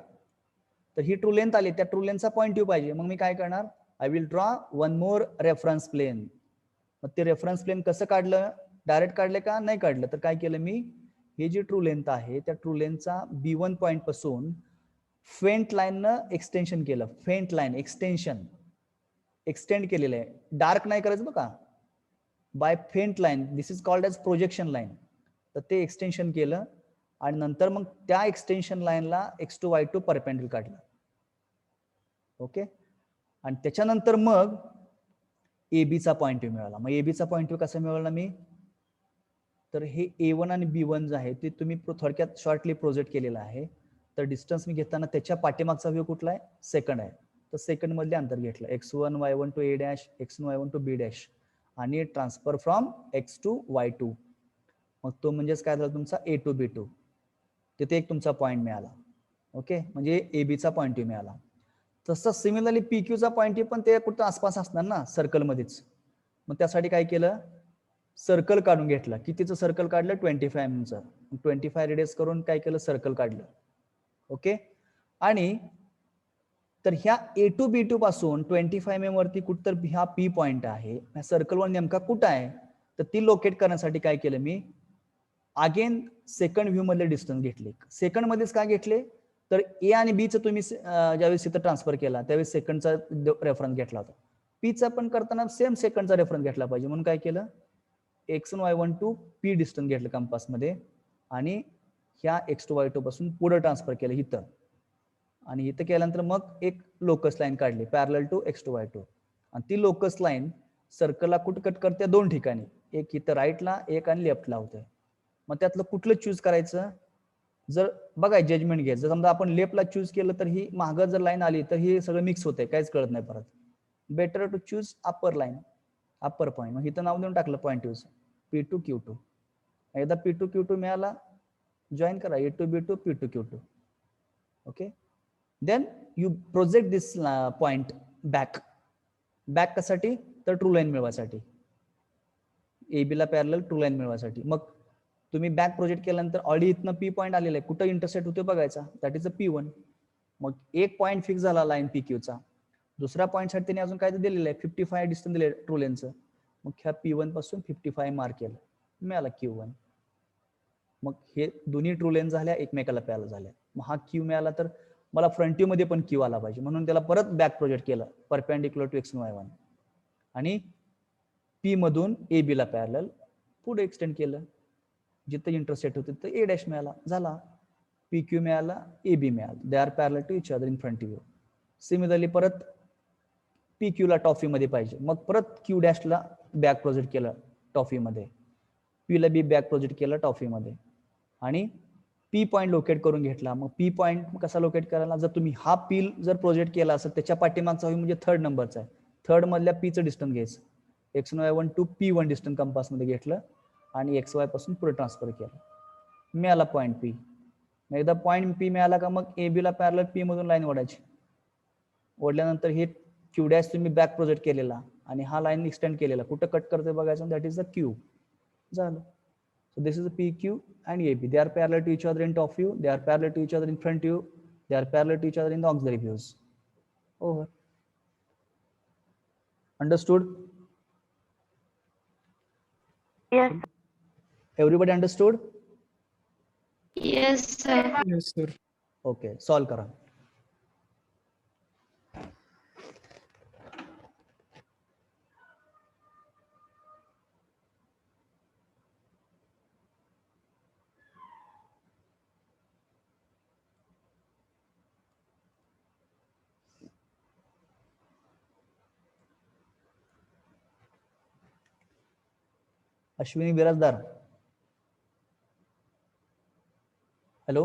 तर ही ट्रू लेंथ आली, त्या ट्रू लेंथचा पॉइंट टू पाहिजे. मग मी काय करणार, I will draw one more reference plane. मग ते रेफरन्स प्लेन कसं काढलं, डायरेक्ट काढले का नाही काढलं, तर काय केलं मी, हे जी ट्रू लेंथ आहे त्या ट्रू लेंथचा B1 पॉइंट पासून फेंट लाईननं एक्सटेन्शन केलं. फेंट लाईन एक्सटेन्शन, एक्सटेंड केलेलं आहे, डार्क नाही करायचं बघा, by faint line. This is called as projection line. तर ते एक्सटेन्शन केलं आणि नंतर मग त्या एक्सटेन्शन लाईनला x2 y2 परपेंडिकुलर काढलं. ओके, आणि त्याच्यानंतर मग ए बीचा पॉइंट व्ह्यू मिळाला. मग ए बीचा पॉइंट व्ह्यू कसा मिळवला मी, तर हे A1 आणि B1 जे आहे ते तुम्ही थोडक्यात शॉर्टली प्रोजेक्ट केलेलं आहे. तर डिस्टन्स मी घेताना त्याच्या पाठीमागचा व्ह्यू कुठला आहे, सेकंड आहे. तर सेकंड मधले अंतर घेतलं, x1 y1 to a dash, x1 y1 to b dash आणि transfer from x to y2. मग तो म्हणजेच काय झाला तुमचा a टू b2. तिथे एक तुमचा पॉइंट मिळाला. ओके, म्हणजे ए बीचा पॉइंट व्ह्यू मिळाला. तसं सिमिलरली पी क्यूचा पॉइंट व्ह्यू पण ते कुठं आसपास असणार ना, सर्कलमध्येच. मग त्यासाठी काय केलं, सर्कल काढून घेतलं. कितीचं सर्कल काढलं, 25 mm. 25 रेडियस करून काय केलं, सर्कल काढलं. ओके, आणि तर ह्या ए टू बी टू पासून 25 mm वरती कुठं तर हा पी पॉइंट आहे, ह्या सर्कलवर नेमका कुठं आहे, तर ती लोकेट करण्यासाठी काय केलं मी, अगेन सेकंड व्ह्यू मधले डिस्टन्स घेतले. सेकंड मध्येच काय घेतले, तर ए आणि बीचं तुम्ही ज्यावेळेस इथं ट्रान्सफर केला त्यावेळेस सेकंडचा रेफरन्स घेतला होता. पीचा पण करताना सेम सेकंडचा रेफरन्स घेतला पाहिजे, म्हणून काय केलं, x1 y1 to P distance घेतलं कंपास मध्ये आणि ह्या x2 y2 पासून पुढे ट्रान्सफर केलं इथं. आणि इथं केल्यानंतर मग एक लोकस लाईन काढली पॅरलल टू x2 y2. आणि ती लोकस लाईन सर्कलला कुठं कट करते, 2 ठिकाणी, एक इथं राईटला, एक आणि लेफ्टला होते. मग त्यातलं कुठलं चूज करायचं, जर बघा जजमेंट घ्यायचं. जर समजा आपण लेफ्टला चूज केलं तर ही मागं जर लाईन आली तर ही सगळं मिक्स होते, काहीच कळत नाही परत. Better to choose upper line, upper point. मग इथं नाव देऊन टाकलं पॉईंट यूज P2 Q2. एकदा P2 Q2 मिळाला, जॉईन करा A2 B2 P2 Q2. Okay, then you project this point back. Back कशासाठी, तर ट्रू लाईन मिळवायसाठी, ए बी ला पॅरलल ट्रू लाईन मिळवायसाठी. मग तुम्ही बॅक प्रोजेक्ट केल्यानंतर ऑलरेडी इथनं पी पॉईंट आलेला आहे, कुठं इंटरसेक्ट होते बघायचा, दॅट इज अ P1. मग एक पॉईंट फिक्स झाला लाईन पी क्यूचा. दुसऱ्या पॉईंटसाठी त्यांनी अजून काय दिलेलं आहे, 55 डिस्टन्स दिले ट्रू लेनचं. मग ह्या P1 पासून 55 मार्क केलं, मिळाला Q1. मग हे दोन्ही ट्रू लेन झाल्या, एकमेकाला पॅरलल झाल्या. मग हा Q मिळाला, तर मला फ्रंट व्ह्यू मध्ये पण क्यू आला पाहिजे, म्हणून त्याला परत बॅक प्रोजेक्ट केलं परपेंडिक्युलर टू x1y1 आणि पी मधून ए बी ला पॅरलल पुढे एक्सटेंड केलं, जिथं इंटरसेक्ट होते तिथं ए डॅश मिळाला, झाला. पी क्यू मिळाला, ए बी मिळाला, they are parallel to each other in front view. Similarly परत पी क्यू ला टॉप व्ह्यू मध्ये पाहिजे, मग परत क्यू डॅशला बॅक प्रोजेक्ट केलं टॉप व्ह्यू मध्ये, पी ला बी बॅक प्रोजेक्ट केलं टॉप व्ह्यू मध्ये आणि पी पॉईंट लोकेट करून घेतला. मग पी पॉईंट कसा लोकेट करायला, जर तुम्ही हा पी जर प्रोजेक्ट केला असेल त्याच्या पाठीमागचा व्ह्यू म्हणजे थर्ड नंबरचा आहे, थर्ड मधल्या पीचं डिस्टन्स घ्यायचं, x1y1 to p1 distance compass मध्ये घेतलं आणि xy पासून पुढे ट्रान्सफर केलं, मिळाला पॉईंट पी. एकदा पॉईंट पी मिळाला का मग ए बी ला पॅरलल पी मधून लाईन ओढायची, ओढल्यानंतर हे क्यू डॅश तुम्ही बॅक प्रोजेक्ट केलेला आणि हा लाईन एक्सटेंड केलेला, कुठं कट करते बघायचं, दॅट इज द क्यू. झालं. So this is the PQ and AB. They are parallel to each other in top view. They are parallel to each other in front view. They are parallel to each other in the auxiliary views. Over. Understood? Yes. Everybody understood? Yes, sir. Yes, sir. Okay. Solve करा. Ashwini Birajdar. Hello.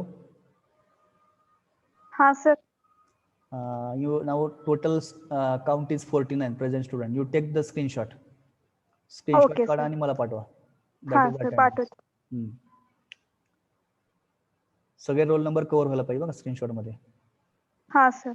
हा sir. You now total count is 49 present student. You take the screenshot. Screenshot Okay, काढा sir. आणि मला पाठवा. हा That is sir attendance. पाठवते. सगळे roll number cover व्हायला पाहिजे बघा स्क्रीनशॉट मध्ये. हा सर.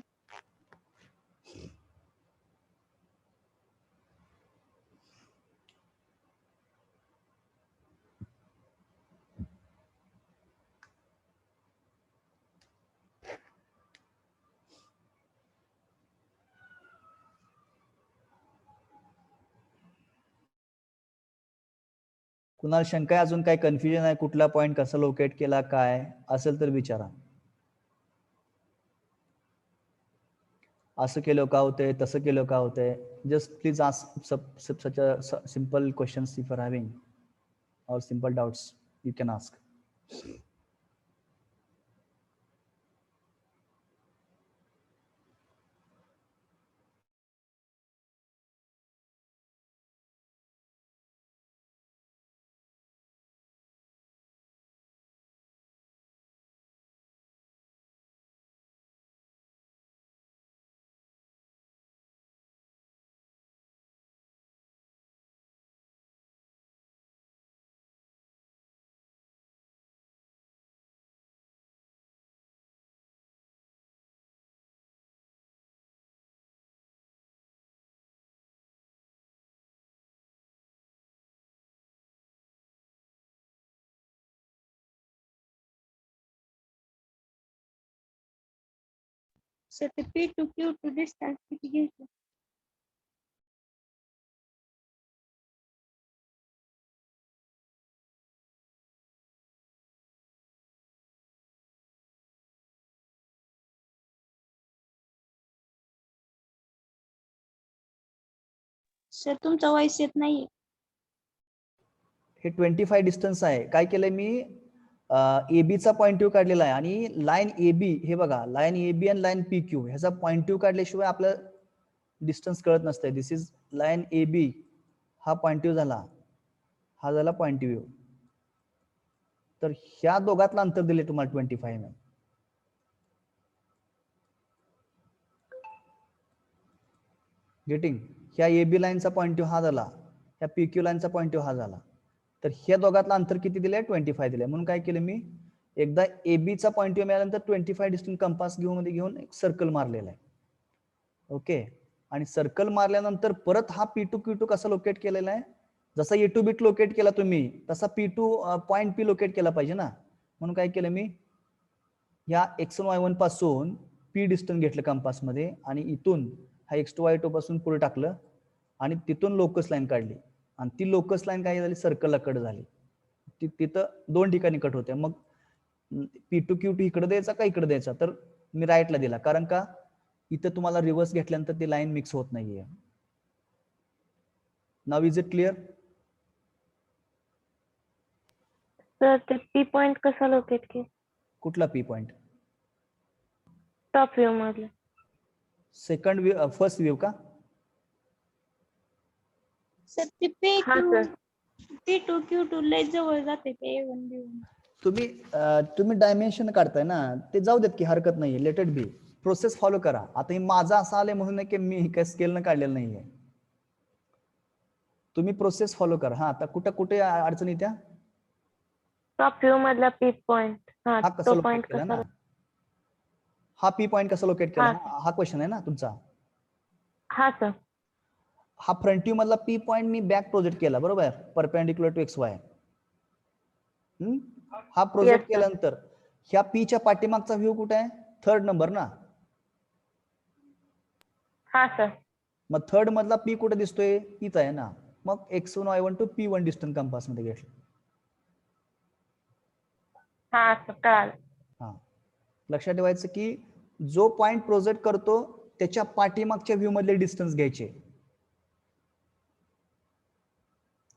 कुणाला शंका आहे, अजून काय कन्फ्युजन आहे, कुठला पॉईंट कसा लोकेट केला काय असेल तर विचारा. असं केलं का होतंय, तसं केलं का होतंय. Just please ask such a simple questions if you are having or simple doubts you can ask. Sir ते P to Q to distance किती घ्यायचं? सर तुमचा वॉइस येत नाहीये. हे 25 डिस्टन्स आहे. काय केलंय मी, AB चा पॉईंट ट्यू काढलेला आहे आणि लाईन AB हे बघा, लाईन AB आणि लाईन PQ ह्याचा पॉईंट ट्यू काढल्याशिवाय आपलं डिस्टन्स कळत नसतंय. दिस इज लाईन AB, हा पॉईंट ट्यू झाला, हा झाला पॉईंट ट्यू. तर ह्या दोघातलं अंतर दिले तुम्हाला 25 mm. गेटिंग. ह्या AB लाईनचा पॉईंट ट्यू हा झाला, ह्या PQ लाईनचा पॉईंट ट्यू हा झाला. तर ह्या दोघातलं अंतर किती दिलंय, 25 दिलंय. म्हणून काय केलं मी, एकदा AB चा पॉईंट ट्यू मिळाल्यानंतर 25 डिस्टन्स कंपास घेऊन एक सर्कल मारलेला आहे. ओके. आणि सर्कल मारल्यानंतर परत हा P2 Q2 कसा लोकेट केलेला आहे, जसा A2 बिट लोकेट केला तुम्ही तसा P2 पॉईंट P लोकेट केला पाहिजे ना. म्हणून काय केलं मी, या x1y1 पासून P डिस्टन्स घेतलं कंपास मध्ये आणि इथून हा x2y2 पासून पुढे टाकलं आणि तिथून लोकस लाईन काढली आणि ती लोकस लाईन काय झाली, सर्कलला कट झाली. तिथं दोन ठिकाणी कट होते. मग P2 Q2 इकडे द्यायचा का इकडे द्यायचा, तर मी राईटला दिला, कारण का इथं तुम्हाला रिव्हर्स घेतल्यानंतर ती लाईन मिक्स होत नाहीये. नाव इज इट क्लिअर? सर ते पी पॉइंट कसा लोकेट के कुठला पी पॉइंट? टॉप व्ह्यू मधलं. सेकंड व्ह्यू, फर्स्ट व्ह्यू का? सर ते पे हा क्यू सर. P2 Q2 लय जवळ जाते ते A1 B1. तुम्ही डायमेन्शन काढताय ना, ते जाऊ देत की हरकत नाहीये, let it be. Process follow करा. आता हे माझं असं आलंय म्हणून नाही की मी काय स्केलनं काढलेलं नाहीये. तुम्ही प्रोसेस फॉलो करा. हा, आता कुठे अडचणी त्या? टॉप व्ह्यू मधला पी पॉइंट. हा हा कसा तो लोकेट पॉइंट केला कसा. ना? हा पी पॉइंट कसा लोकेट केला? हा. हा क्वेश्चन आहे ना तुमचा. हा सर. हा फ्रंट व्ह्यू मधला पी पॉइंट मी बॅक प्रोजेक्ट केला, बरोबर आहे, परपेंडिक्युलर टू XY. हा प्रोजेक्ट Yes, sir. केल्यानंतर ह्या पीच्या पाठीमागचा व्ह्यू कुठे आहे? थर्ड नंबर ना. हा सर. मग थर्ड मधला पी कुठे दिसतोय? इथं आहे ना. मग X1 Y1 to P1 distance compass मध्ये घेतलं. हा सर कळालं. हा, लक्षात ठेवायचं की जो पॉइंट प्रोजेक्ट करतो त्याच्या पाठीमागच्या व्ह्यू मधले डिस्टन्स घ्यायचे.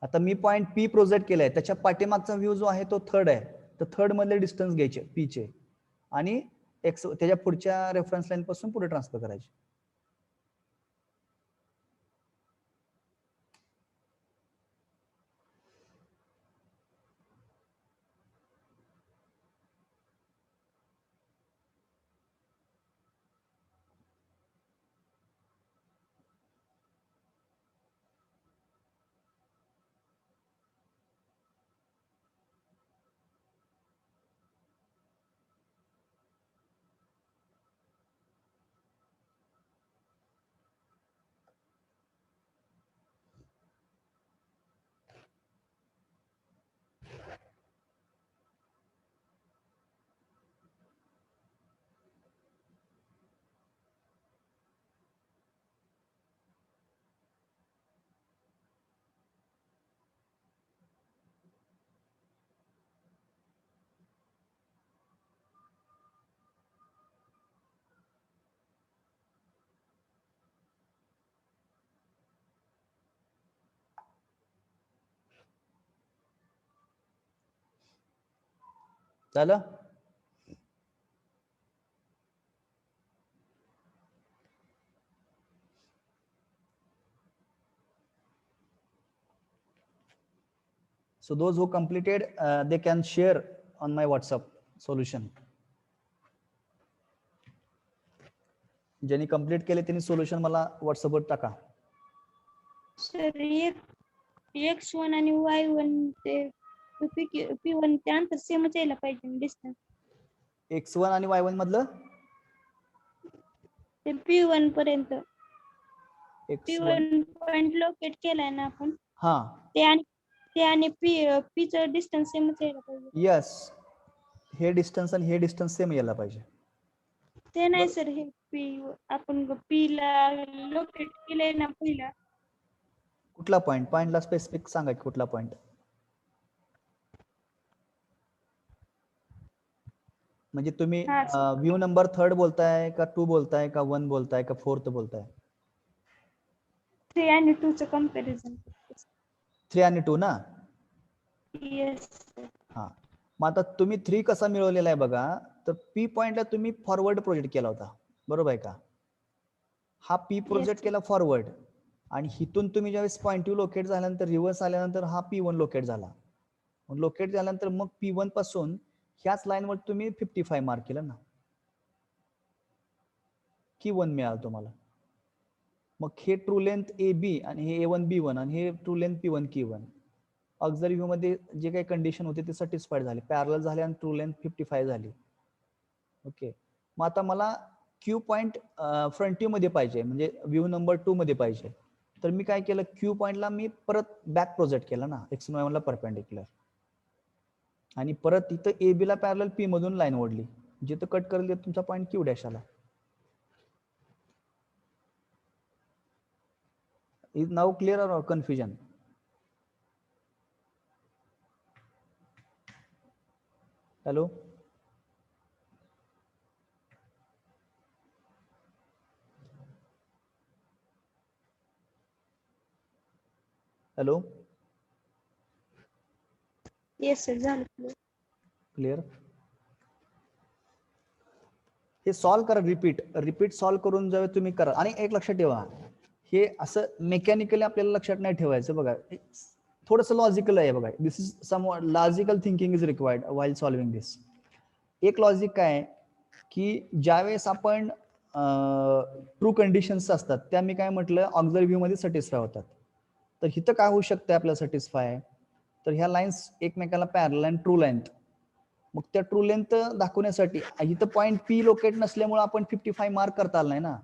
आता मी पॉइंट पी प्रोजेक्ट केलाय, त्याच्या पाठीमागचा व्ह्यू जो आहे तो थर्ड आहे, तर थर्ड मधले डिस्टन्स घ्यायचे पीचे आणि एक्स त्याच्या पुढच्या रेफरन्स लाईन पासून पुढे ट्रान्सफर करायचे. झालं? So those who completed, they can share on my WhatsApp solution. ज्यांनी कंप्लीट केले त्यांनी सोल्युशन मला व्हॉट्सअपवर टाका. सर X1 आणि Y1 ते P1 ते अंतर सेमच यायला पाहिजे डिस्टन्स. X1 आणि Y1 मधलं ते P1 पर्यंत X1 P1 पॉइंट लोकेट केलाय ना आपण, हा ते आणि P चं डिस्टन्स सेमच यायला पाहिजे. यस, हे डिस्टन्स आणि हे डिस्टन्स सेम यायला पाहिजे. ते नाही सर, हे आपण P ला लोकेट केलंय ना पहिला. कुठला पॉइंट? पॉइंटला स्पेसिफिक सांगा की कुठला पॉइंट. म्हणजे तुम्ही व्ह्यू नंबर थर्ड बोलताय का 2 बोलताय का 1 बोलताय का 4th बोलताय? 3 आणि 2 चं कंपॅरिझन. 3 आणि 2 ना. येस. हा, मग आता तुम्ही 3 कसा मिळवलेला आहे बघा. तर पी पॉइंटला तुम्ही फॉरवर्ड प्रोजेक्ट केला होता, बरोबर आहे का? हा पी प्रोजेक्ट केला फॉरवर्ड आणि हिथून तुम्ही ज्यावेळेस पॉइंट टू लोकेट झाल्यानंतर रिव्हर्स आल्यानंतर हा P1 लोकेट झाला. लोकेट झाल्यानंतर मग P1 पासून ह्याच लाईनवर तुम्ही 55 मार्क केलं ना, की 1 मिळालं तुम्हाला. मग हे ट्रू लेंथ AB आणि हे A1 B1 आणि हे true length P1 Q1. Auxiliary view मध्ये जे काही कंडिशन होते ते सॅटिस्फाईड झाले, पॅरलल झाले आणि ट्रू लेंथ 55 झाली. ओके, मग आता मला क्यू पॉइंट फ्रंट व्ह्यू मध्ये पाहिजे, म्हणजे व्ह्यू नंबर 2 मध्ये पाहिजे. तर मी काय केलं, क्यू पॉइंटला मी परत बॅक प्रोजेक्ट केला ना, X1 Y1 ला परपेंडिक्युलर, आणि परत इथं AB ला पॅरलल P मधून लाईन ओढली, जिथं कट करेल तुमचा पॉइंट Q डॅश आला. इज नाउ क्लिअर और confusion? Hello. Hello, yes sir झालं क्लिअर? हे सॉल्व करा, रिपीट सॉल्व करून जेव्हा तुम्ही करा. आणि एक लक्षात ठेवा, हे असं मेकॅनिकली आपल्याला लक्षात नाही ठेवायचं. बघा, थोडस लॉजिकल आहे. बघा, this is some logical thinking is required while solving this. एक लॉजिक काय की ज्यावेळेस आपण ट्रू कंडिशन्स असतात त्या मी काय म्हटलं ऑक्झिलरी व्ह्यू मध्ये सॅटिस्फाय होतात. तर इथं काय होऊ शकतं आपल्याला सॅटिस्फाय, तर ह्या लाईन्स एकमेकाला पॅरलल आणि ट्रू लेंथ. मग त्या ट्रू लेंथ दाखवण्यासाठी इथं पॉईंट पी लोकेट नसल्यामुळे आपण 55 मार्क करता आला नाही ना.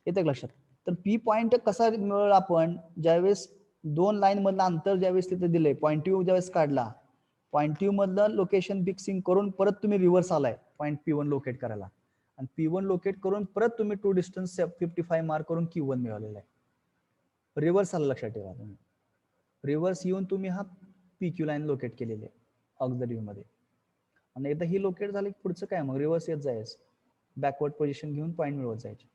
येतं लक्षात? तर पी पॉईंट कसा मिळवला आपण, ज्यावेळेस दोन लाईन मधलं अंतर ज्यावेळेस तिथे दिले, पॉईंट यू ज्यावेळेस काढला, पॉईंट यू मधलं लोकेशन फिक्सिंग करून परत तुम्ही रिव्हर्स आलाय पॉईंट P1 लोकेट करायला, आणि P1 लोकेट करून परत तुम्ही ट्रू डिस्टन्स 55 मार्क करून Q1 मिळवलेला आहे. रिव्हर्स आला, लक्षात ठेवा तुम्ही. रिव्हर्स येऊन तुम्ही हा PQ लाईन लोकेट केलेली आहे ऑक्झिलरी व्ह्यू मध्ये. आणि एकदा ही लोकेट झाली की पुढचं काय, मग रिव्हर्स येत जायचं, बॅकवर्ड पोझिशन घेऊन पॉईंट मिळवत जायचे.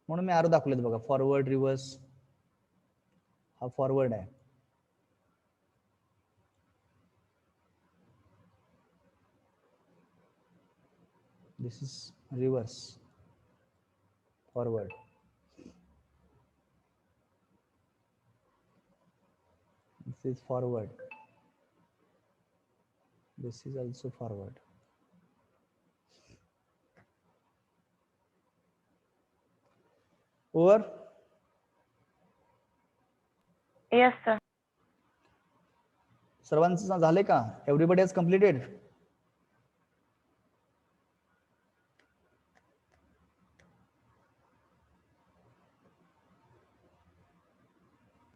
म्हणून मी आरो दाखवलेत बघा, फॉरवर्ड रिव्हर्स. हा फॉरवर्ड आहे. This is reverse, forward. This is forward. This is also forward. Over? Yes, sir. सर्वांचं झाले का? Everybody has completed?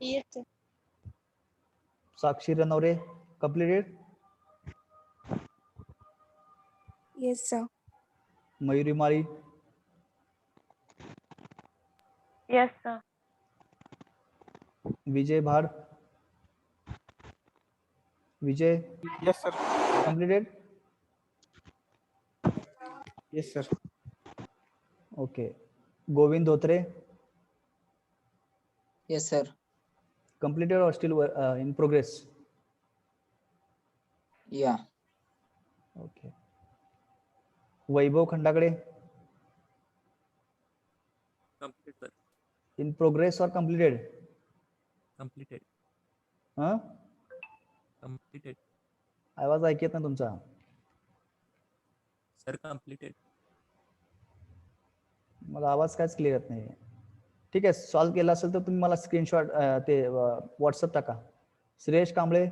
Yes sir. Sakshi Ranware, completed? Yes sir. Mayuri Mali, Yes, sir. Vijay Bhad, Vijay, Yes, sir. completed? Yes, sir. Okay. Govind Dhotre, Yes, sir. completed or still in progress? Yeah. Okay. Vaibhav खंडाकडे, Complete, sir. in progress or completed? Completed. Huh? Completed. आवाज ऐकत ना तुमचा. Sir, completed. मला आवाज कायच clear येत नाही. ठीक आहे, सॉल्व्ह केला असेल तर तुम्ही मला स्क्रीनशॉट ते व्हॉट्सअप टाका. श्रेयश कांबळे,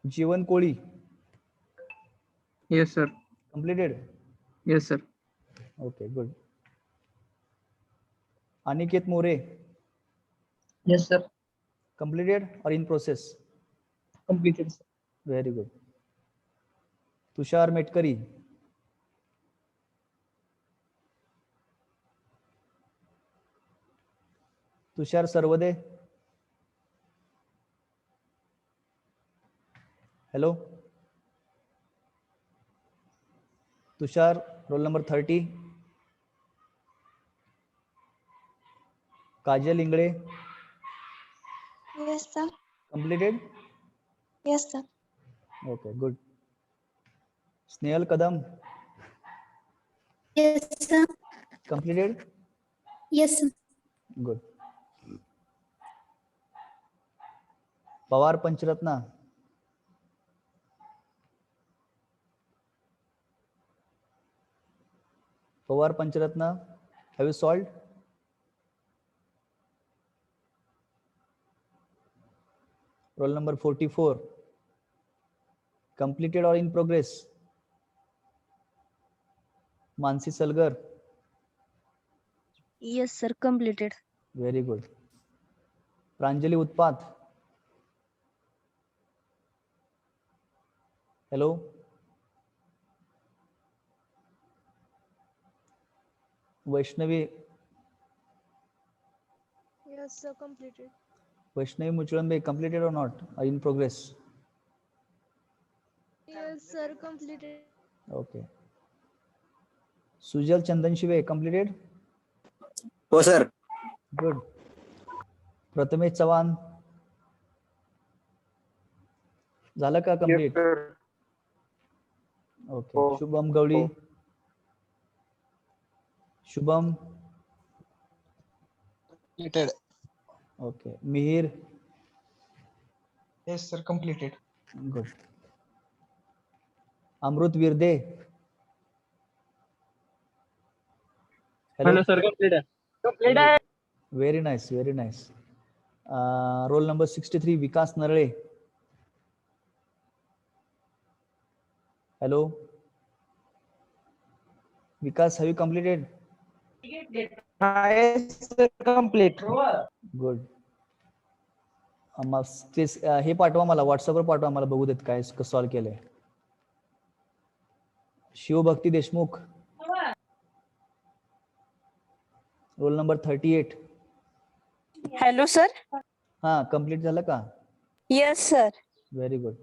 जीवन कोळी, Yes, sir. Completed? Yes, sir. Okay, good. Aniket More, Yes, sir. completed or in process? Completed, sir. Very good. Tushar Metkari, Tushar Sarvade, hello Tushar, roll number 30. Kajal Ingale, yes sir. completed? Yes sir. Okay, good. Snehal Kadam, Yes, sir. completed? Yes, sir. Good. Pawar Pancharatna, Pawar Pancharatna, have you solved? Roll number 44, completed or in progress? Mansi Salgar, Yes, sir. Completed. very good. Pranjali Utpat, hello. Vaishnavi, Yes sir. Completed. Vaishnavi Muchulambe, completed or not? Or in progress? Yes sir. Completed. Okay. सुजल चंदन शिवे, completed? हो sir. Good. Prathamesh Chavan झालं का complete? Okay. हो. शुभम गवळी. हो. Shubham. Completed. Okay. Mihir. Yes, sir. Completed. Good. Amrut Virde. Hello sir, complete आहे. Complete आहे. Very nice, very nice. Roll number 63 Vikas Narale. Hello Vikas, have you completed? Yes, sir. Complete. Good. हे पाठवा मला, व्हॉट्सअपवर पाठवा, मला बघू देत काय सॉल्व्ह केलंय. Shivbhakti Deshmukh. Roll number 38. Hello sir. हा, कम्प्लीट झालं का? Yes sir. Very good.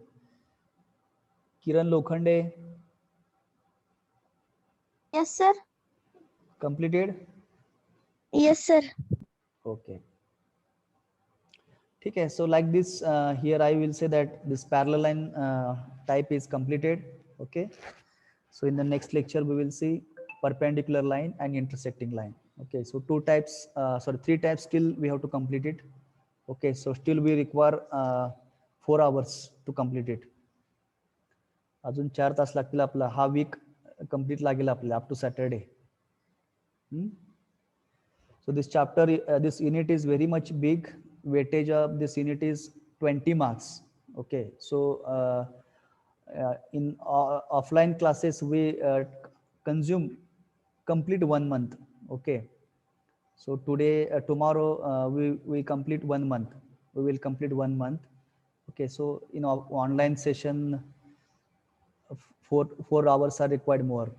Kiran Lokhande. Yes, sir. Completed. Yes, sir. Okay. ठीक है. So like this, here I will say that this parallel line type is completed. Okay. So in the next lecture we will see perpendicular line and intersecting line. Okay. So three types still we have to complete it. Okay. So still we require 4 hours to complete it. अजून 4 तास लागतील आपला. हा weak complete लागेल आपल्याला up to Saturday. So this chapter, this unit is very much big. Weightage of this unit is 20 marks. Okay. So in offline classes we consume complete 1 month. Okay. So today, tomorrow we complete 1 month. We will complete 1 month. Okay. So in online session, 4 hours are required more.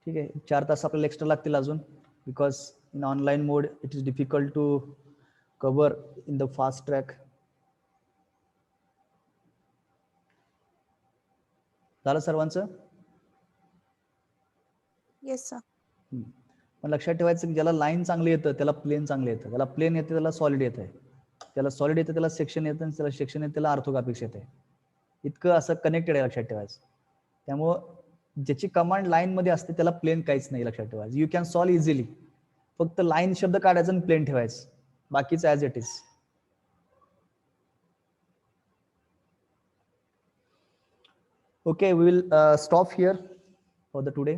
ठीक आहे. 4 तास आपल्याला extra लागतील अजून, because in online mode it is difficult to cover in the fast track. झालं सर्वांचं? Yes sir. पण लक्षात ठेवायचं की ज्याला लाईन चांगली येतं त्याला प्लेन चांगले येतं, ज्याला प्लेन येते त्याला सॉलिड येत आहे, त्याला सॉलिड येतं त्याला सेक्शन येतं, आणि त्याला सेक्शन येतं त्याला ऑर्थोग्राफिक्स येते. इतकं असं कनेक्टेड आहे, लक्षात ठेवायचं. त्यामुळं ज्याची कमांड लाईन मध्ये असते त्याला प्लेन काहीच नाही, लक्षात ठेवायचं. You can solve easily. फक्त लाईन शब्द काढायचं आणि प्लेन ठेवायचं, बाकीचं as it is. Okay, we will stop here for the today.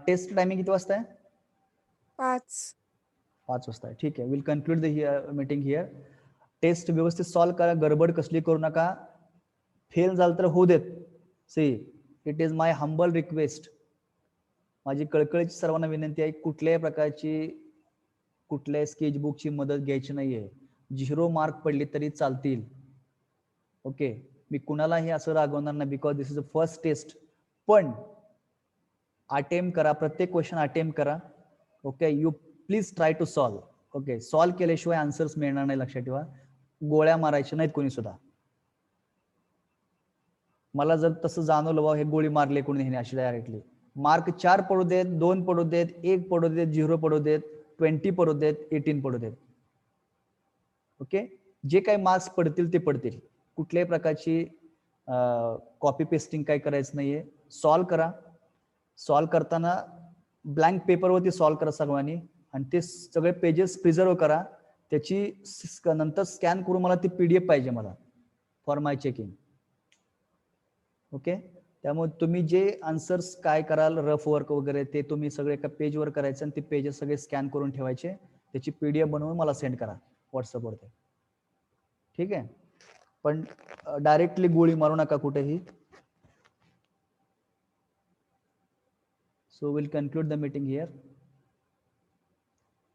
Test timing किती वाजता आहे? 5 वाजता आहे. ठीक आहे. Will conclude the meeting here. Test व्यवस्थित सॉल्व करा, गडबड कसली करू नका. फेल झालं तर होऊ देत. See, it is my humble request. माझी कळकळीची सर्वांना विनंती आहे, कुठल्याही प्रकारची कुठल्याही स्केचबुकची मदत घ्यायची नाहीये. 0 मार्क पडले तरी चालतील. ओके, मी कुणालाही असं रागवणार नाही, because this is a first test. पण अटेम्प्ट करा, प्रत्येक क्वेश्चन अटेम्प्ट करा. Okay, you please try to solve. Okay, solve केल्याशिवाय आन्सर्स मिळणार नाही, लक्षात ठेवा. गोळ्या मारायच्या नाहीत कोणी सुद्धा. मला जर तसं जाणवलं बाबा हे गोळी मारले कोणी हे अशी डायरेक्टली, मार्क 4 पडू देत, 2 पडू देत, 1 पडू देत, 0 पडू देत, 20 पडू देत, 18 पडू देत. ओके, जे काही मार्क्स पडतील ते पडतील. कुठल्याही प्रकारची कॉपी पेस्टिंग काही करायचं नाहीये. सॉल्व करा. सॉल्व करताना ब्लँक पेपरवरती सॉल्व करा सर्वांनी, आणि ते सगळे पेजेस प्रिझर्व करा. त्याची नंतर स्कॅन करून मला ती PDF पाहिजे मला फॉर माय चेकिंग. ओके, त्यामुळे तुम्ही जे आन्सर्स काय कराल, रफ वर्क वगैरे, ते तुम्ही सगळे एका पेजवर करायचं, आणि ते पेजेस सगळे स्कॅन करून ठेवायचे. त्याची PDF बनवून मला सेंड करा व्हॉट्सअपवरती. ठीक आहे. पण डायरेक्टली गोळी मारू नका कुठेही. So will conclude the meeting here.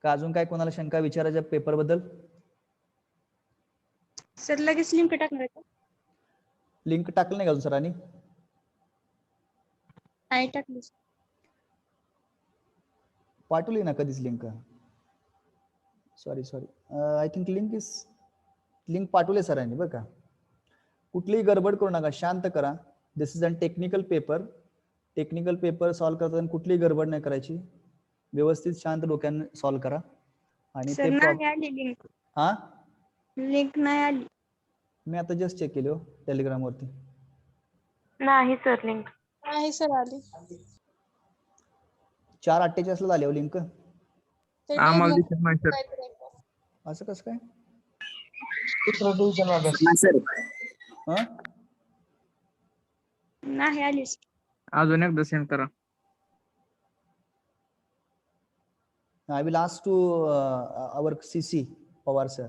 का अजून काय कोणाला शंका विचारायच्या पेपर बद्दल? सर लगेच लिंक टाकणार का? लिंक टाकलं नाही का अजून सरांनी? नाही टाकली. पाठवली ना कधीच link? Sorry, I think link पाठवले सरांनी बरं का. कुठलीही गडबड करू नका, शांत करा. This is a technical paper. Technical paper solve करताना कुठलीही गडबड नाही करायची, व्यवस्थित शांत डोक्याने सॉल्व्ह करा. आणि सर ते नाही आली लिंक. हा लिंक नाही आली. मी आता जस्ट चेक केली हो टेलिग्राम वरती. नाही सर लिंक. नाही सर आली. 4:48 ला आली हो लिंक. आम्हाला दिसत नाही सर. असं कसं काय? दुसरा डिव्हिजन अभ्यास. हा नाही आली. अजून एकदा सेंड करा. I will ask to our CC Pawar sir.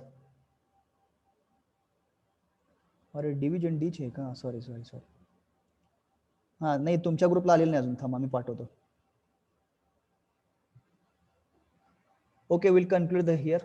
अरे डिव्हिजन डी चे का? सॉरी. हा नाही, तुमच्या ग्रुपला आलेलं नाही अजून. थांबा मी पाठवतो. Okay, will conclude the here.